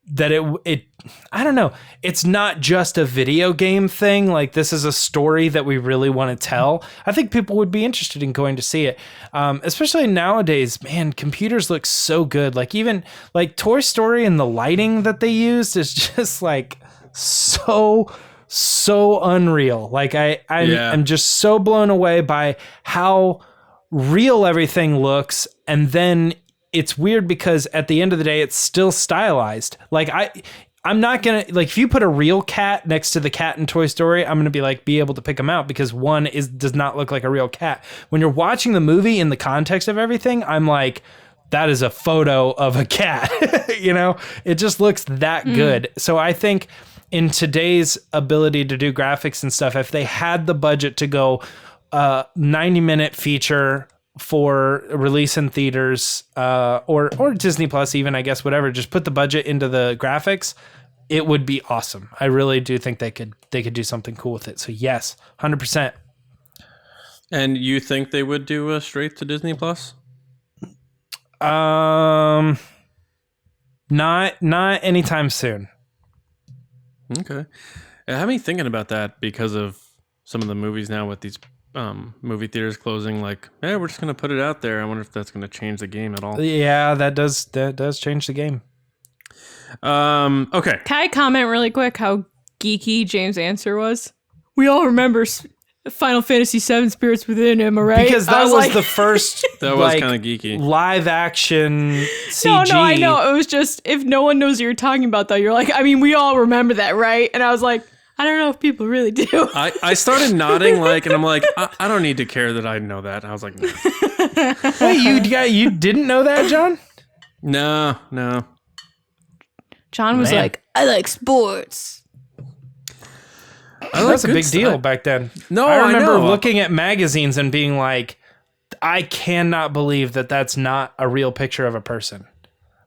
that it I don't know, it's not just a video game thing, like this is a story that we really want to tell. I think people would be interested in going to see it, especially nowadays. Man, computers look so good. Like even like Toy Story and the lighting that they used is just like so unreal. Like I'm just so blown away by how real everything looks. And then it's weird because at the end of the day, it's still stylized. Like I'm not gonna, like, if you put a real cat next to the cat in Toy Story, I'm gonna be able to pick them out because one does not look like a real cat. When you're watching the movie in the context of everything, I'm like, that is a photo of a cat. You know, it just looks that good. So I think in today's ability to do graphics and stuff, if they had the budget to go 90-minute feature for release in theaters, or Disney Plus, even, I guess, whatever, just put the budget into the graphics, it would be awesome. I really do think they could do something cool with it. So yes, 100%. And you think they would do a straight to Disney Plus? Not anytime soon. Okay. It had me thinking about that because of some of the movies now with these movie theaters closing. Like, hey, we're just going to put it out there. I wonder if that's going to change the game at all. Yeah, that does change the game. Okay. Can I comment really quick how geeky James' answer was? We all remember Final Fantasy VII Spirits Within, am I right? Because that was the first That was kind of geeky. live action CG. No, I know. It was just, if no one knows what you're talking about, though, you're like, I mean, we all remember that, right? And I was like, I don't know if people really do. I started nodding and I'm like, I don't need to care that I know that. I was like, no. Wait, you didn't know that, John? No. John was like, I like sports. I like That's a good big deal stuff. back then. No, I remember know. looking at magazines and being like, I cannot believe that that's not a real picture of a person.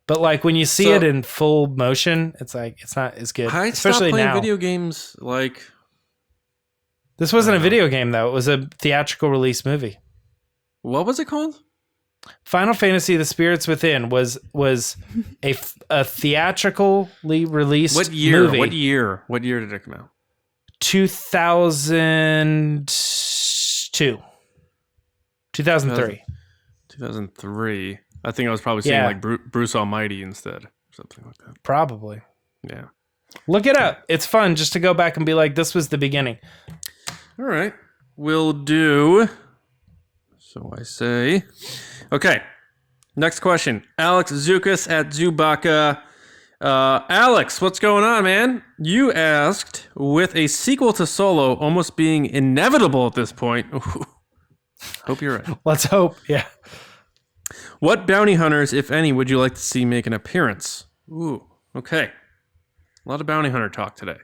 But like when you see it in full motion, it's like it's not as good. I Especially stopped playing now. video games like This wasn't a video game though; it was a theatrical release movie. what was it called? Final Fantasy: The Spirits Within was a theatrically released What year? movie. What year did it come out? 2002. 2003. 2003. I think I was probably seeing like Bruce Almighty instead, or something like that. Probably. Yeah. Look it up. It's fun just to go back and be like, this was the beginning. All right. We'll do. So I say. Okay. Next question. Alex Zukas at Zubaka. Alex, what's going on, man? You asked, with a sequel to Solo almost being inevitable at this point. Ooh, hope you're right. Let's hope. Yeah. What bounty hunters, if any, would you like to see make an appearance? Ooh, okay. A lot of bounty hunter talk today.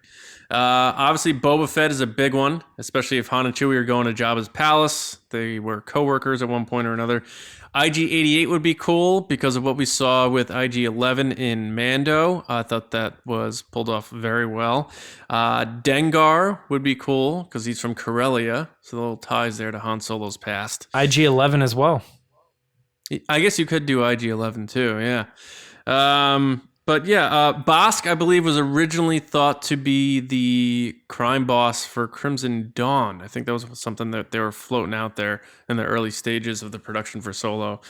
Obviously, Boba Fett is a big one, especially if Han and Chewie are going to Jabba's palace. They were co-workers at one point or another. IG-88 would be cool because of what we saw with IG-11 in Mando. I thought that was pulled off very well. Dengar would be cool because he's from Corellia, so the little ties there to Han Solo's past. IG-11 as well. I guess you could do IG-11 too, yeah. But yeah, Bosk, I believe, was originally thought to be the crime boss for Crimson Dawn. I think that was something that they were floating out there in the early stages of the production for Solo.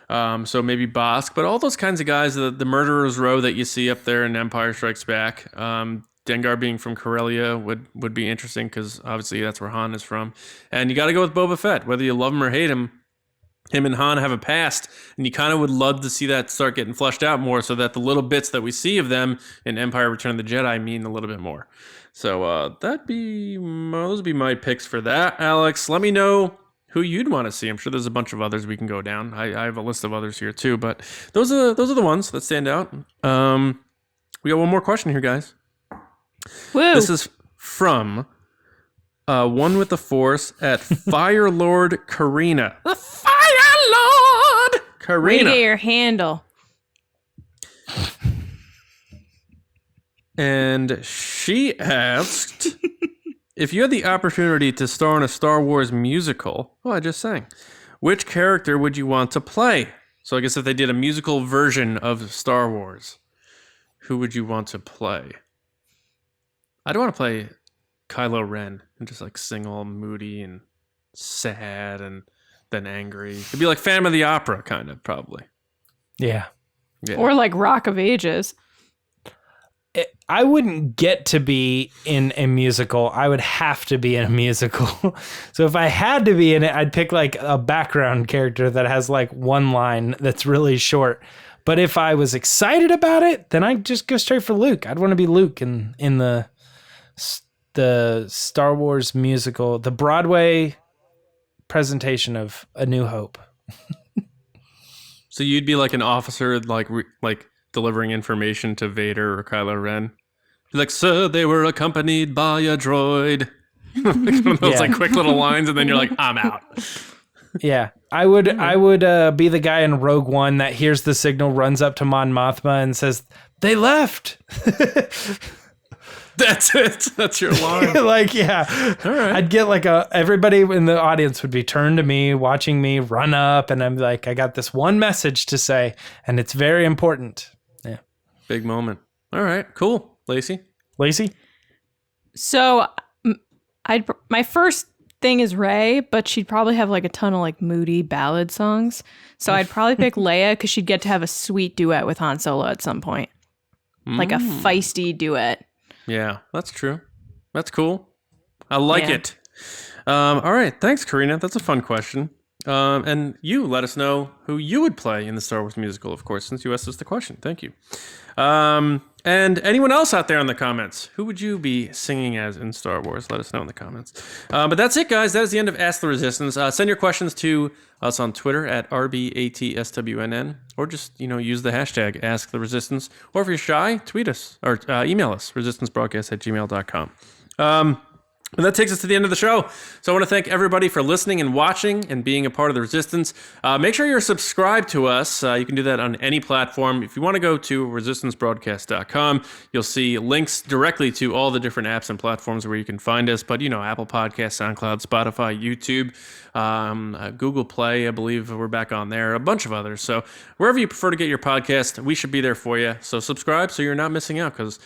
So maybe Bosk, but all those kinds of guys, the murderer's row that you see up there in Empire Strikes Back, Dengar being from Corellia would be interesting because obviously that's where Han is from. And you got to go with Boba Fett, whether you love him or hate him. Him and Han have a past, and you kind of would love to see that start getting fleshed out more so that the little bits that we see of them in Empire Return of the Jedi mean a little bit more. So those would be my picks for that. Alex, let me know who you'd want to see. I'm sure there's a bunch of others we can go down. I have a list of others here too, but those are the ones that stand out. We got one more question here, guys. Woo. This is from One with the Force at Fire Lord Karina. The Fire Lord Karina. Way to get your handle. And she asked, if you had the opportunity to star in a Star Wars musical, I just sang, which character would you want to play? So I guess if they did a musical version of Star Wars, who would you want to play? I'd want to play Kylo Ren and just like sing all moody and sad and then angry. It'd be like Phantom of the Opera, kind of, probably. Yeah. Or like Rock of Ages. I wouldn't get to be in a musical. I would have to be in a musical. So if I had to be in it, I'd pick like a background character that has like one line that's really short. But if I was excited about it, then I'd just go straight for Luke. I'd want to be Luke in the Star Wars musical, the Broadway presentation of A New Hope. So you'd be like an officer, like delivering information to Vader or Kylo Ren. Like, sir, they were accompanied by a droid. One of those like quick little lines, and then you're like, I'm out. Yeah, I would be the guy in Rogue One that hears the signal, runs up to Mon Mothma and says, "They left." That's it. That's your line. Like, yeah. All right. I'd get like everybody in the audience would be turned to me, watching me run up, and I'm like, I got this one message to say, and it's very important. Yeah. Big moment. All right, cool. Lacey? So my first thing is Rey, but she'd probably have like a ton of like moody ballad songs. So I'd probably pick Leia because she'd get to have a sweet duet with Han Solo at some point. like a feisty duet. Yeah, that's true. That's cool. I like Yeah. it. All right. Thanks, Karina. That's a fun question. And you let us know who you would play in the Star Wars musical, of course, since you asked us the question. Thank you. And anyone else out there in the comments, who would you be singing as in Star Wars? Let us know in the comments. But that's it, guys. That is the end of Ask the Resistance. Send your questions to us on Twitter at RBATSWNN, or just, use the hashtag Ask the Resistance. Or if you're shy, tweet us or email us, resistancebroadcast@gmail.com. And that takes us to the end of the show. So I want to thank everybody for listening and watching and being a part of the Resistance. Make sure you're subscribed to us. You can do that on any platform. If you want to go to resistancebroadcast.com, you'll see links directly to all the different apps and platforms where you can find us. But, Apple Podcasts, SoundCloud, Spotify, YouTube, Google Play, I believe we're back on there, a bunch of others. So wherever you prefer to get your podcast, we should be there for you. So subscribe so you're not missing out, because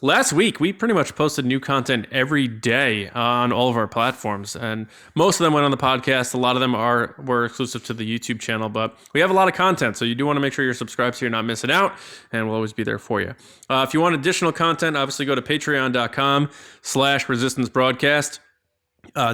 last week, we pretty much posted new content every day on all of our platforms, and most of them went on the podcast. A lot of them were exclusive to the YouTube channel, but we have a lot of content, so you do want to make sure you're subscribed so you're not missing out, and we'll always be there for you. If you want additional content, obviously go to patreon.com/resistancebroadcast.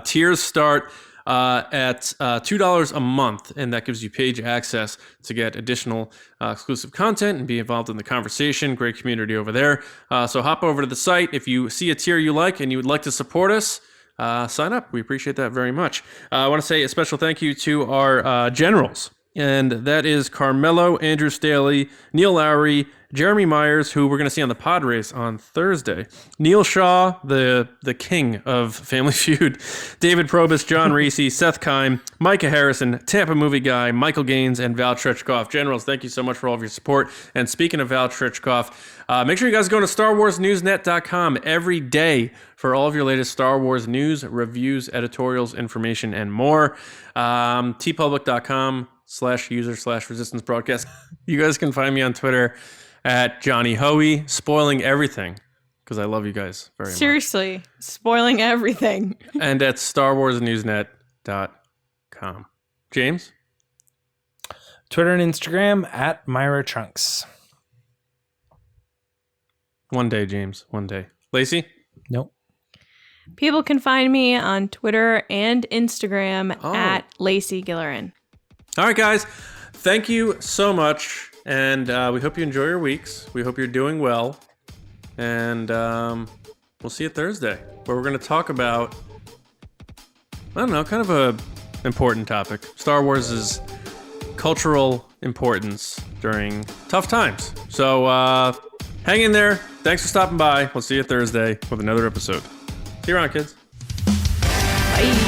Tiers start at $2 a month, and that gives you page access to get additional exclusive content and be involved in the conversation. Great community over there. So hop over to the site. If you see a tier you like and you would like to support us, sign up. We appreciate that very much. I want to say a special thank you to our generals, and that is Camelo, Andrew Staley, Neel Lowery, Jeremie Myers, who we're going to see on the pod race on Thursday, Neel Shah, the king of Family Feud, David Probus, John Risi, Seth Keim, Micah Harrison, Tampa movie guy, Michael Gaines, and Val Trichkov. Generals, thank you so much for all of your support. And speaking of Val Trichkov, make sure you guys go to StarWarsNewsNet.com every day for all of your latest Star Wars news, reviews, editorials, information, and more. tpublic.com/user/resistance broadcast. You guys can find me on Twitter at Johnny Hoey, spoiling everything, because I love you guys very much. Seriously, spoiling everything. And at StarWarsNewsNet.com. James? Twitter and Instagram at Myra Trunks. One day, James. One day. Lacey? Nope. People can find me on Twitter and Instagram at Lacey Gilleran. All right, guys. Thank you so much. And we hope you enjoy your weeks. We hope you're doing well. And we'll see you Thursday, where we're going to talk about, I don't know, kind of a important topic. Star Wars' cultural importance during tough times. So hang in there. Thanks for stopping by. We'll see you Thursday with another episode. See you around, kids. Bye.